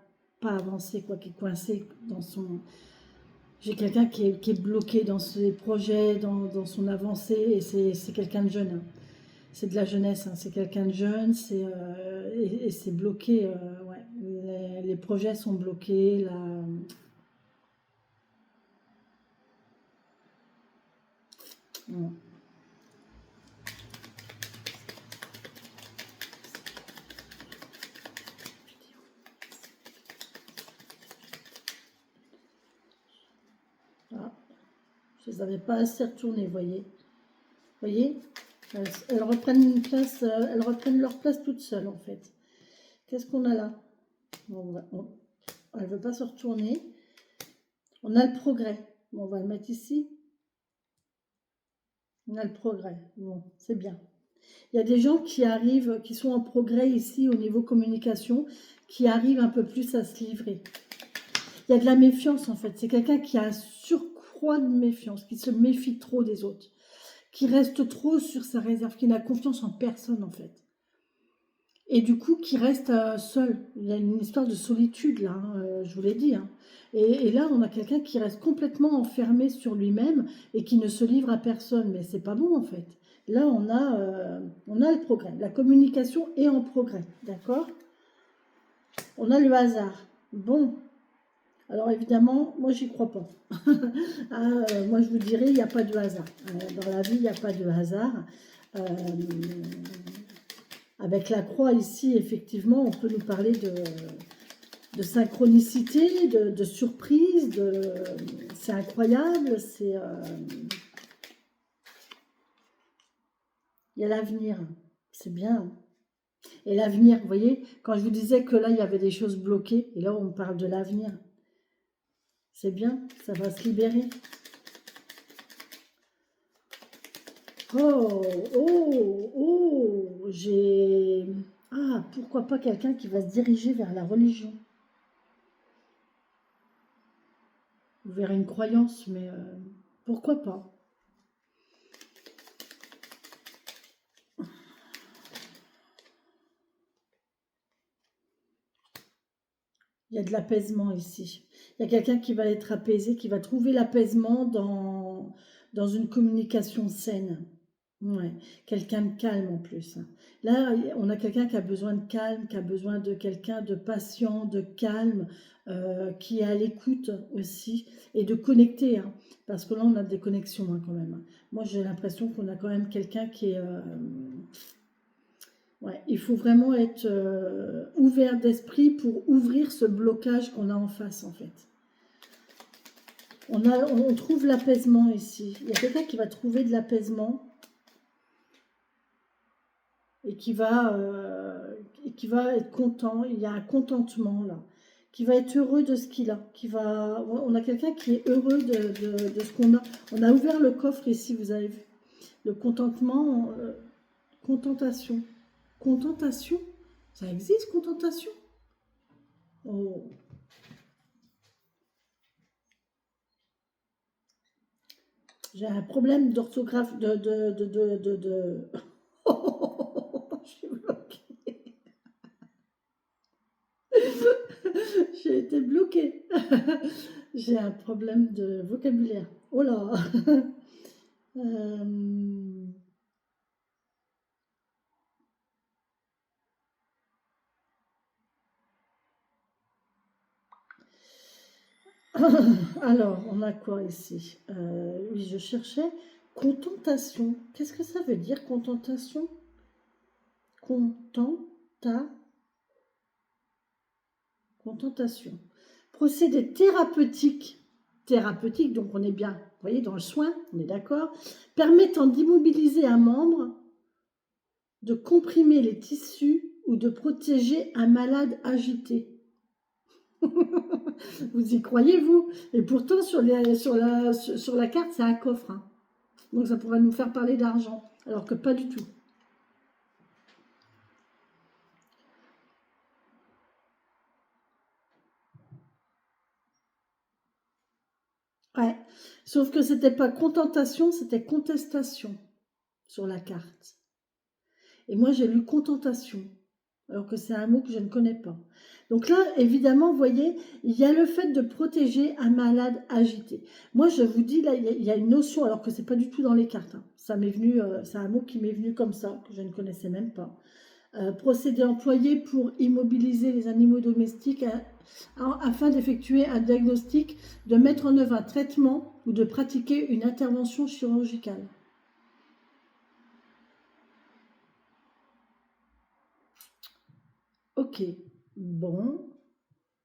avancer, quoi, qui est coincé dans son. J'ai quelqu'un qui est bloqué dans ses projets, dans son avancée, et c'est quelqu'un de jeune, hein. C'est de la jeunesse, hein. C'est quelqu'un de jeune, et c'est bloqué. Ouais. Les projets sont bloqués. Là. Ouais. Ah, je les avais pas assez retournés, voyez. Voyez, elles reprennent une place, elles reprennent leur place toutes seules en fait. Qu'est-ce qu'on a là? Bon, elle ne veut pas se retourner. On a le progrès. Bon, on va le mettre ici. On a le progrès. Bon, c'est bien. Il y a des gens qui arrivent, qui sont en progrès ici au niveau communication, qui arrivent un peu plus à se livrer. Il y a de la méfiance en fait. C'est quelqu'un qui a un surcroît de méfiance, qui se méfie trop des autres, qui reste trop sur sa réserve, qui n'a confiance en personne en fait. Et du coup, qui reste seul. Il y a une histoire de solitude là, hein, je vous l'ai dit, hein. Et là, on a quelqu'un qui reste complètement enfermé sur lui-même et qui ne se livre à personne. Mais c'est pas bon en fait. Là, on a le progrès. La communication est en progrès, d'accord? On a le hasard. Bon, alors évidemment, moi, j'y crois pas. Ah, moi, je vous dirais, il n'y a pas de hasard. Dans la vie, il n'y a pas de hasard. Euh, Avec la croix ici, effectivement, on peut nous parler de synchronicité, de surprise, c'est incroyable, il y a l'avenir, c'est bien. Et l'avenir, vous voyez, quand je vous disais que là, il y avait des choses bloquées, et là, on parle de l'avenir, c'est bien, ça va se libérer. Oh, oh, oh, j'ai... Ah, pourquoi pas quelqu'un qui va se diriger vers la religion, ou vers une croyance, mais pourquoi pas? Il y a de l'apaisement ici. Il y a quelqu'un qui va être apaisé, qui va trouver l'apaisement dans une communication saine. Ouais. Quelqu'un de calme en plus. Là, on a quelqu'un qui a besoin de calme, qui a besoin de quelqu'un de patient, de calme, qui est à l'écoute aussi et de connecter, hein. Parce que là, on a des connexions, hein, quand même. Moi, j'ai l'impression qu'on a quand même quelqu'un qui est... Ouais, il faut vraiment être ouvert d'esprit pour ouvrir ce blocage qu'on a en face, en fait. On trouve l'apaisement ici. Il y a quelqu'un qui va trouver de l'apaisement et qui va être content. Il y a un contentement là, qui va être heureux de ce qu'il a. On a quelqu'un qui est heureux de ce qu'on a. On a ouvert le coffre ici, vous avez vu. Le contentement, contentation. Contentation? Ça existe, contentation? Oh. J'ai un problème d'orthographe, Je suis bloquée. J'ai été bloquée. J'ai un problème de vocabulaire. Oh là. Euh, Alors, on a quoi ici? Oui, je cherchais contentation. Qu'est-ce que ça veut dire, contentation? Contenta, contentation. Procédé thérapeutique. Thérapeutique, donc on est bien, vous voyez, dans le soin, on est d'accord, permettant d'immobiliser un membre, de comprimer les tissus ou de protéger un malade agité. Vous y croyez, vous? Et pourtant, sur la carte, c'est un coffre, hein. Donc ça pourrait nous faire parler d'argent, alors que pas du tout. Ouais, Sauf que c'était pas contentation, c'était contestation sur la carte. Et moi, j'ai lu contentation, alors que c'est un mot que je ne connais pas. Donc là, évidemment, vous voyez, il y a le fait de protéger un malade agité. Moi, je vous dis, là, il y a une notion, alors que c'est pas du tout dans les cartes, hein. Ça m'est venu, c'est un mot qui m'est venu comme ça, que je ne connaissais même pas. Procédé employé pour immobiliser les animaux domestiques afin d'effectuer un diagnostic, de mettre en œuvre un traitement ou de pratiquer une intervention chirurgicale. Ok, bon,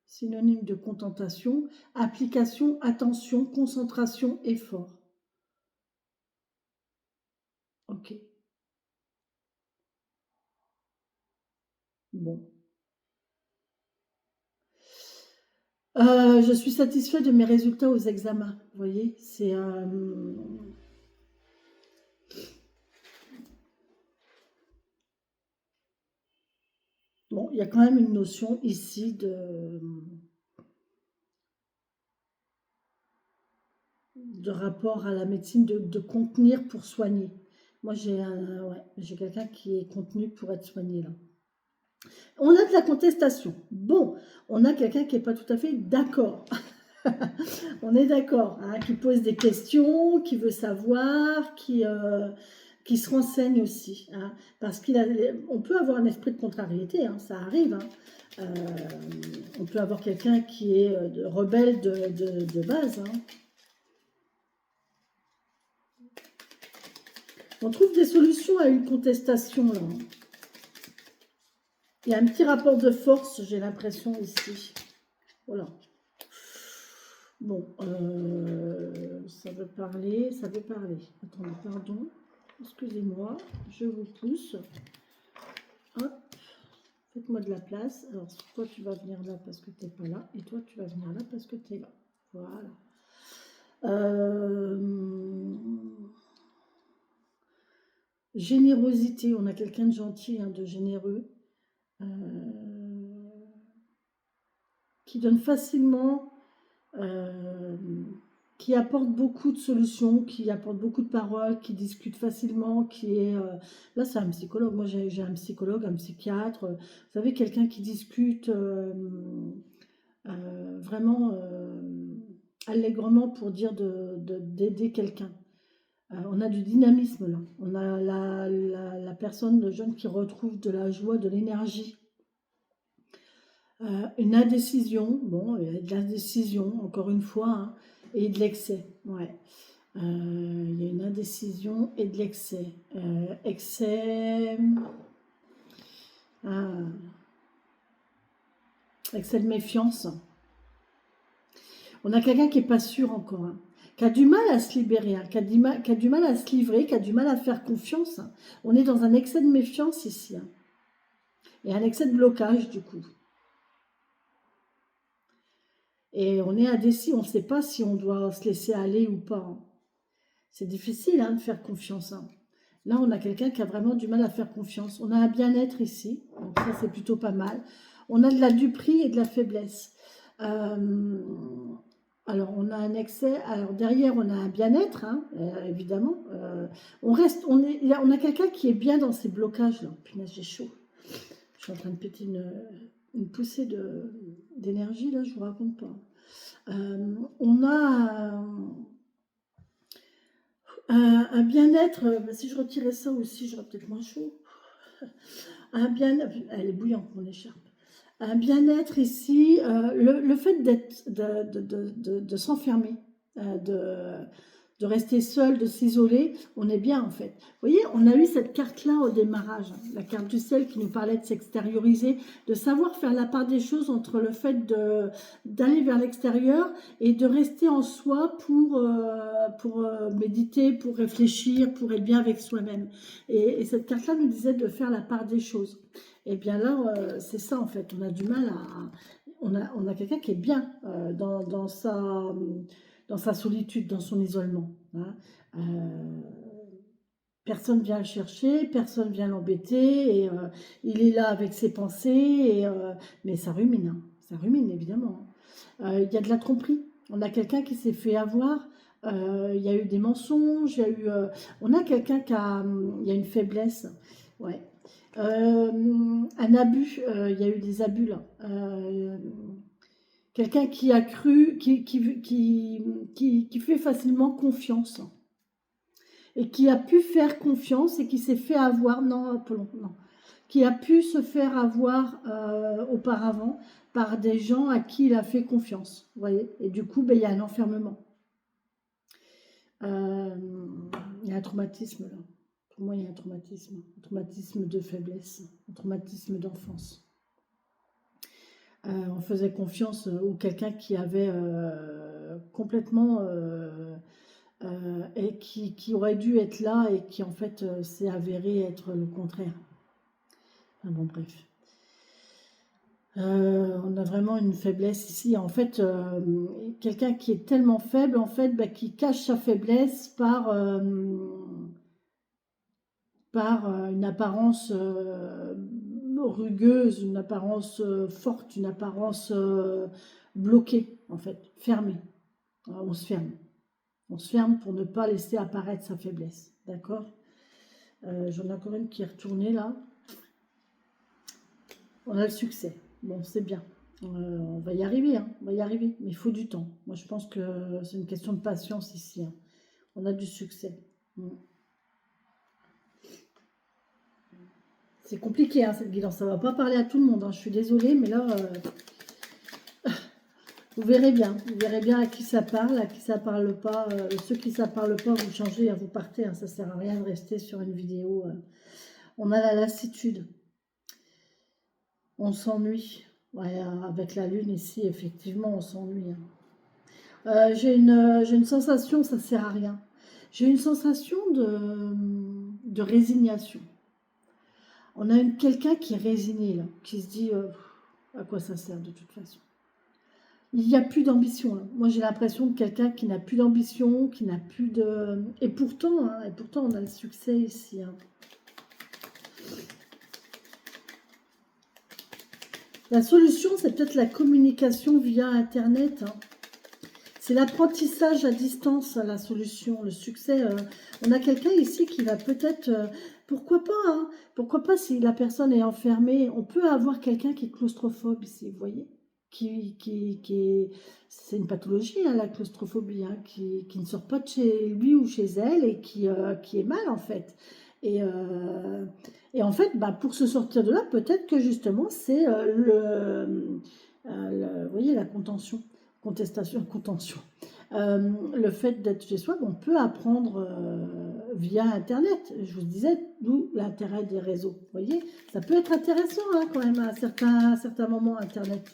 synonyme de contentation, application, attention, concentration, effort. Ok, bon. Je suis satisfait de mes résultats aux examens. Vous voyez, c'est bon. Il y a quand même une notion ici de rapport à la médecine, de contenir pour soigner. Moi, j'ai quelqu'un qui est contenu pour être soigné là. On a de la contestation. Bon, on a quelqu'un qui n'est pas tout à fait d'accord. On est d'accord, hein, qui pose des questions, qui veut savoir, qui se renseigne aussi, hein, parce on peut avoir un esprit de contrariété, hein, ça arrive. Hein. On peut avoir quelqu'un qui est rebelle de base. Hein. On trouve des solutions à une contestation là. Il y a un petit rapport de force, j'ai l'impression ici. Voilà. Bon, ça veut parler, ça veut parler. Attendez, pardon. Excusez-moi, je vous pousse. Hop, faites-moi de la place. Alors, toi, tu vas venir là parce que tu n'es pas là. Et toi, tu vas venir là parce que tu es là. Voilà. Générosité. On a quelqu'un de gentil, hein, de généreux. Qui donne facilement... qui apporte beaucoup de solutions, qui apporte beaucoup de paroles, qui discute facilement, qui est... là, c'est un psychologue. Moi, j'ai un psychologue, un psychiatre. Vous savez, quelqu'un qui discute vraiment allègrement pour dire d'aider quelqu'un. On a du dynamisme, là. On a la personne, le jeune qui retrouve de la joie, de l'énergie. Une indécision, bon, il y a de l'indécision, encore une fois, hein, et de l'excès, ouais. Il y a une indécision et de l'excès. Ah, excès de méfiance. On a quelqu'un qui n'est pas sûr encore, hein, qui a du mal à se libérer, hein, qui a du mal à se livrer, qui a du mal à faire confiance. Hein. On est dans un excès de méfiance ici, hein, et un excès de blocage du coup. Et on est indécis, on ne sait pas si on doit se laisser aller ou pas. Hein. C'est difficile, hein, de faire confiance. Hein. Là, on a quelqu'un qui a vraiment du mal à faire confiance. On a un bien-être ici, donc ça c'est plutôt pas mal. On a de la duperie et de la faiblesse. Alors, on a un excès. Alors, derrière, on a un bien-être, hein, évidemment. On a quelqu'un qui est bien dans ses blocages. Là. Punaise, j'ai chaud. Je suis en train de péter une poussée d'énergie, là, je vous raconte pas. On a un bien-être, si je retirais ça aussi, j'aurais peut-être moins chaud. Un bien-être, elle est bouillante, mon écharpe. Un bien-être ici, le fait de s'enfermer, de rester seul, de s'isoler, on est bien en fait. Vous voyez, on a eu cette carte-là au démarrage, hein, la carte du ciel qui nous parlait de s'extérioriser, de savoir faire la part des choses entre le fait d'aller vers l'extérieur et de rester en soi pour méditer, pour réfléchir, pour être bien avec soi-même. Et cette carte-là nous disait de faire la part des choses. Et bien là, c'est ça en fait, on a du mal à... On a quelqu'un qui est bien dans sa solitude, dans son isolement. Hein. Personne vient le chercher, personne vient l'embêter, et il est là avec ses pensées, mais ça rumine, hein. Ça rumine évidemment. Il y a de la tromperie. On a quelqu'un qui s'est fait avoir Il y a eu des mensonges, il y a eu, on a quelqu'un qui a, il y a une faiblesse, ouais. Un abus, il y a eu des abus là. Quelqu'un qui a cru, qui fait facilement confiance et qui a pu faire confiance et qui s'est fait avoir, non, Apollon, non, qui a pu se faire avoir auparavant par des gens à qui il a fait confiance, vous voyez, et du coup, ben, il y a un enfermement. Il y a un traumatisme là. Pour moi, il y a un traumatisme de faiblesse, un traumatisme d'enfance. On faisait confiance ou quelqu'un qui avait complètement et qui aurait dû être là et qui en fait s'est avéré être le contraire. Enfin, bon, bref. On a vraiment une faiblesse ici. En fait, quelqu'un qui est tellement faible, en fait, bah, qui cache sa faiblesse par une apparence rugueuse, une apparence forte, une apparence bloquée, en fait, fermée. On se ferme. On se ferme pour ne pas laisser apparaître sa faiblesse. D'accord. J'en ai encore une qui est retournée là. On a le succès. Bon, c'est bien. On va y arriver, hein. On va y arriver. Mais il faut du temps. Moi, je pense que c'est une question de patience ici, hein. On a du succès. C'est compliqué, hein, cette guidance. Ça ne va pas parler à tout le monde, hein. Je suis désolée, mais là, vous verrez bien. Vous verrez bien à qui ça parle, à qui ça parle pas. Ceux qui ça parle pas, vous changez, vous partez, hein. Ça ne sert à rien de rester sur une vidéo. On a la lassitude. On s'ennuie. Ouais, avec la lune ici, effectivement, on s'ennuie, hein. J'ai une sensation, ça ne sert à rien. J'ai une sensation de résignation. On a quelqu'un qui est résigné, là, qui se dit à quoi ça sert de toute façon. Il n'y a plus d'ambition, là. Moi, j'ai l'impression de quelqu'un qui n'a plus d'ambition, qui n'a plus de... Et pourtant, on a le succès ici, hein. La solution, c'est peut-être la communication via Internet, hein. C'est l'apprentissage à distance, la solution, le succès. On a quelqu'un ici qui va peut-être... pourquoi pas, hein, pourquoi pas si la personne est enfermée. On peut avoir quelqu'un qui est claustrophobe ici, vous voyez, c'est une pathologie, hein, la claustrophobie, hein, qui ne sort pas de chez lui ou chez elle et qui est mal en fait. Et en fait, bah, pour se sortir de là, peut-être que justement, c'est vous voyez, la contention. Le fait d'être chez soi, on peut apprendre via Internet. Je vous disais, d'où l'intérêt des réseaux. Vous voyez, ça peut être intéressant, hein, quand même à certains moments, Internet.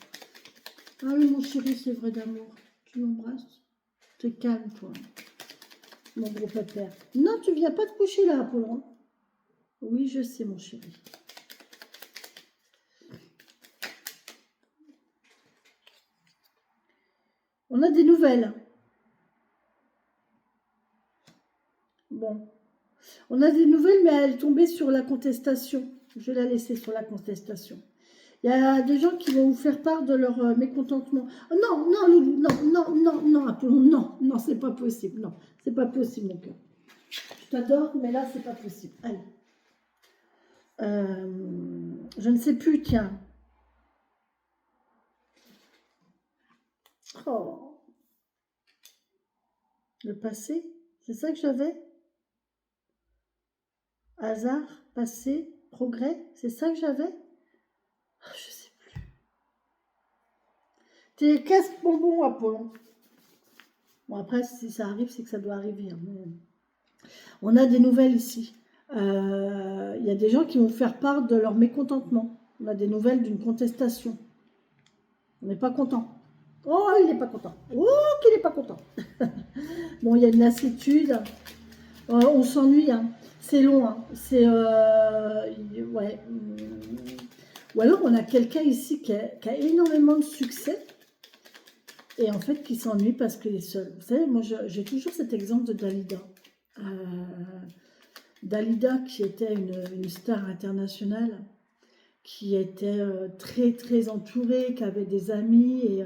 Ah oui, mon chéri, c'est vrai d'amour. Tu m'embrasses? T'es calme, toi, mon gros pépère. Non, tu viens pas te coucher là, Apollon. Oui, je sais, mon chéri. On a des nouvelles. Bon. On a des nouvelles, mais elle est tombée sur la contestation. Je vais la laisser sur la contestation. Il y a des gens qui vont vous faire part de leur mécontentement. Oh, non, non, Loulou, non, Apollon, non, c'est pas possible. Non, c'est pas possible, mon cœur. Je t'adore, mais là, c'est pas possible. Allez. Je ne sais plus, tiens. Oh. Le passé, c'est ça que j'avais? Hasard, passé, progrès, c'est ça que j'avais? Oh, je sais plus. T'es casse-bonbon, Apollon. Bon, après, si ça arrive, c'est que ça doit arriver, hein. On a des nouvelles ici. Il y a des gens qui vont faire part de leur mécontentement. On a des nouvelles d'une contestation. On n'est pas content. Oh, il n'est pas content. Oh, qu'il n'est pas content. Bon, il y a une lassitude. On s'ennuie, hein. C'est long, hein. C'est... ouais. Ou alors, on a quelqu'un ici qui a énormément de succès et en fait qui s'ennuie parce qu'il est seul. Vous savez, moi, j'ai toujours cet exemple de Dalida. Dalida, qui était une star internationale, qui était très, très entourée, qui avait des amis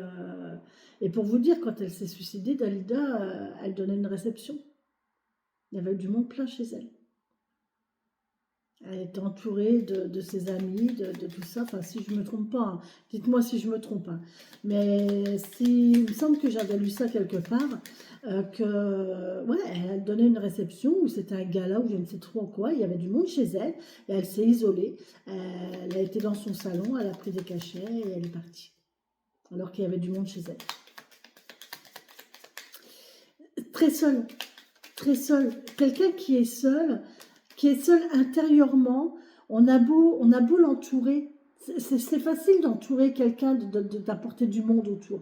Et pour vous dire, quand elle s'est suicidée, Dalida, elle donnait une réception. Il y avait du monde plein chez elle. Elle était entourée de ses amis, de tout ça. Enfin, si je ne me trompe pas, hein. Dites-moi si je me trompe. Hein. Mais il me semble que j'avais lu ça quelque part, que ouais, elle donnait une réception où c'était un gala ou je ne sais trop quoi. Il y avait du monde chez elle et elle s'est isolée. Elle a été dans son salon, elle a pris des cachets et elle est partie. Alors qu'il y avait du monde chez elle. Très seule, très seule. Quelqu'un qui est seul intérieurement, on a beau l'entourer. C'est facile d'entourer quelqu'un, d'apporter du monde autour.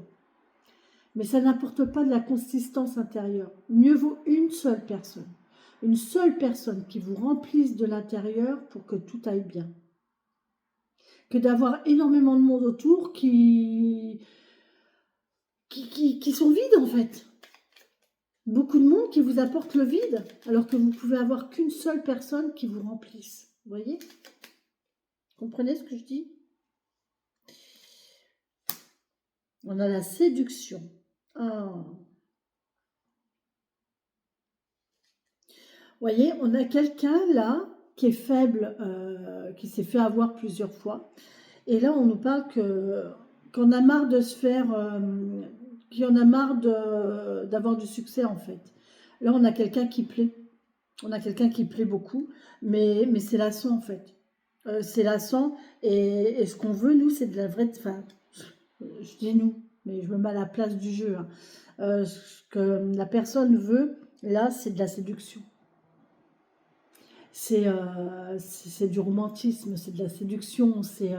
Mais ça n'apporte pas de la consistance intérieure. Mieux vaut une seule personne. Une seule personne qui vous remplisse de l'intérieur pour que tout aille bien. Que d'avoir énormément de monde autour qui sont vides en fait. Beaucoup de monde qui vous apporte le vide, alors que vous pouvez avoir qu'une seule personne qui vous remplisse. Vous voyez? Comprenez ce que je dis? On a la séduction. Oh. Vous voyez, on a quelqu'un là qui est faible, qui s'est fait avoir plusieurs fois. Et là, on nous parle qu'on a marre de se faire, qu'il en a marre d'avoir du succès en fait. Là, on a quelqu'un qui plaît. On a quelqu'un qui plaît beaucoup, mais c'est lassant en fait. C'est lassant et ce qu'on veut, nous, c'est de la vraie... Enfin, je dis nous, mais je me mets à la place du jeu. Hein. Ce que la personne veut, là, c'est de la séduction. C'est du romantisme, c'est de la séduction, c'est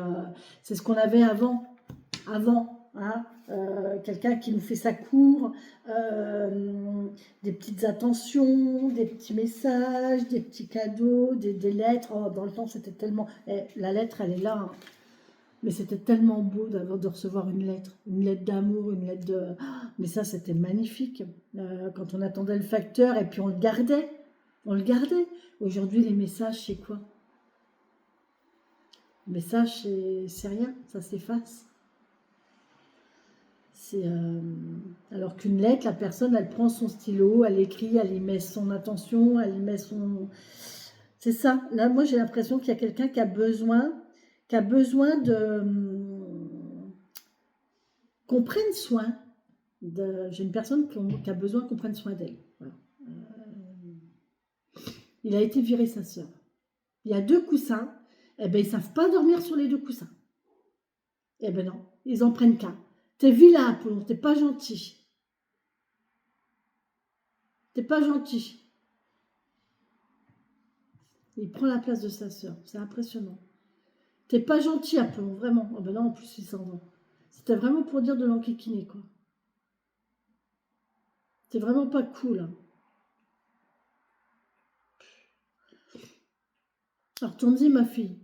ce qu'on avait avant. Hein, quelqu'un qui nous fait sa cour, des petites attentions, des petits messages, des petits cadeaux, des lettres. Oh, dans le temps, c'était tellement... la lettre, elle est là, hein. Mais c'était tellement beau de recevoir une lettre d'amour, une lettre de... Mais ça, c'était magnifique. Quand on attendait le facteur et puis on le gardait. On le gardait. Aujourd'hui, les messages, c'est quoi? Les messages, c'est rien, ça s'efface. Alors qu'une lettre, la personne, elle prend son stylo, elle écrit, elle y met son attention, elle y met son... C'est ça. Là, moi, j'ai l'impression qu'il y a quelqu'un qui a besoin de... qu'on prenne soin. J'ai une personne qui a besoin qu'on prenne soin d'elle. Voilà. Il a été viré sa sœur. Il y a 2 coussins. Eh ben, ils ne savent pas dormir sur les 2 coussins. Eh ben non, ils en prennent qu'un. T'es vilain, Apollon, t'es pas gentil. T'es pas gentil. Il prend la place de sa sœur. C'est impressionnant. T'es pas gentil, Apollon, vraiment. Oh ben non, en plus, il s'en va. C'était vraiment pour dire de l'enquiquiner, quoi. C'est vraiment pas cool. Hein. Alors, tourne-y, ma fille.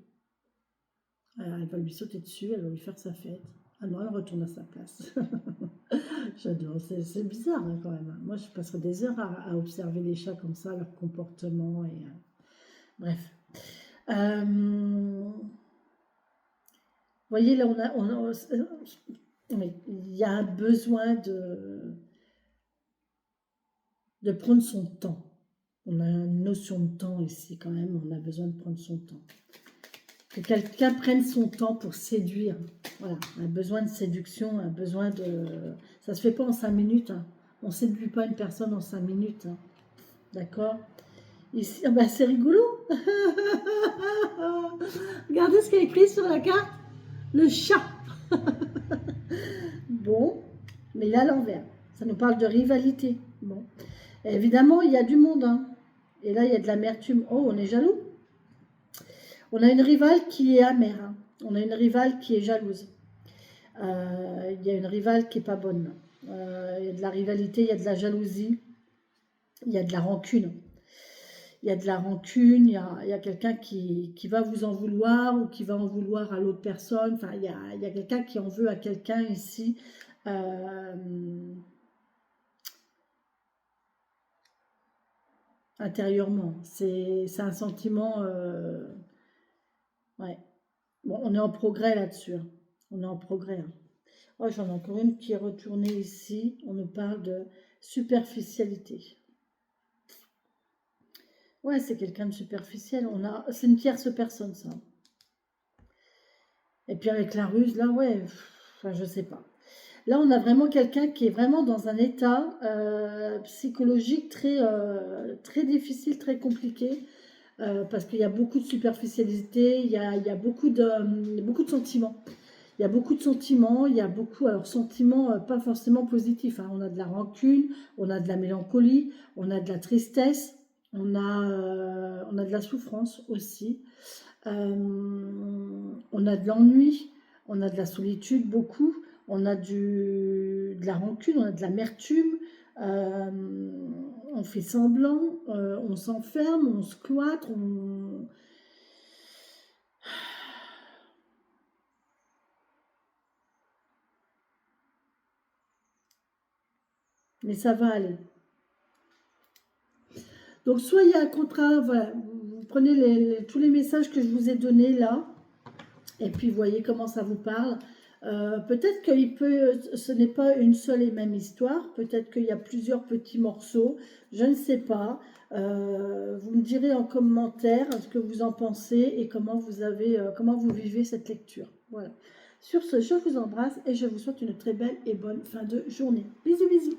Elle va lui sauter dessus, elle va lui faire sa fête. Ah non, elle retourne à sa place. J'adore, c'est bizarre hein, quand même. Moi, je passerais des heures à observer les chats comme ça, leur comportement et... bref. Vous voyez, là, il y a un besoin de prendre son temps. On a une notion de temps ici quand même, on a besoin de prendre son temps. Que quelqu'un prenne son temps pour séduire. Voilà, on a besoin de séduction, on a besoin de... Ça se fait pas en 5 minutes. Hein. On ne séduit pas une personne en 5 minutes. Hein. D'accord? Ici, ah bah c'est rigolo. Regardez ce qu'il y a écrit sur la carte. Le chat. Bon, mais il est à l'envers. Ça nous parle de rivalité. Bon. Et évidemment, il y a du monde. Hein. Et là, il y a de l'amertume. Oh, on est jaloux. On a une rivale qui est amère. Hein. On a une rivale qui est jalouse. Il y a une rivale qui n'est pas bonne. Il y a de la rivalité, il y a de la jalousie, il y a de la rancune. Il y a de la rancune, il y a quelqu'un qui va vous en vouloir ou qui va en vouloir à l'autre personne. Enfin, il y a quelqu'un qui en veut à quelqu'un ici. Intérieurement. C'est un sentiment... ouais. Bon, on est en progrès là-dessus. Hein. On est en progrès. Hein. Oh, j'en ai encore une qui est retournée ici. On nous parle de superficialité. Ouais, c'est quelqu'un de superficiel. C'est une tierce personne, ça. Et puis avec la ruse, là, ouais, enfin, je sais pas. Là, on a vraiment quelqu'un qui est vraiment dans un état psychologique très difficile, très compliqué, parce qu'il y a beaucoup de superficialité, il y a beaucoup de sentiments. Il y a beaucoup de sentiments, il y a beaucoup, alors sentiments pas forcément positifs, hein. On a de la rancune, on a de la mélancolie, on a de la tristesse, on a de la souffrance aussi. On a de l'ennui, on a de la solitude beaucoup, on a de la rancune, on a de l'amertume, euh, on fait semblant, on s'enferme, on se cloître, mais ça va aller. Donc soit il y a un contrat, voilà, vous prenez tous les messages que je vous ai donnés là, et puis voyez comment ça vous parle. Peut-être ce n'est pas une seule et même histoire, peut-être qu'il y a plusieurs petits morceaux, je ne sais pas. Vous me direz en commentaire ce que vous en pensez et comment vous vivez cette lecture. Voilà. Sur ce, je vous embrasse et je vous souhaite une très belle et bonne fin de journée. Bisous, bisous.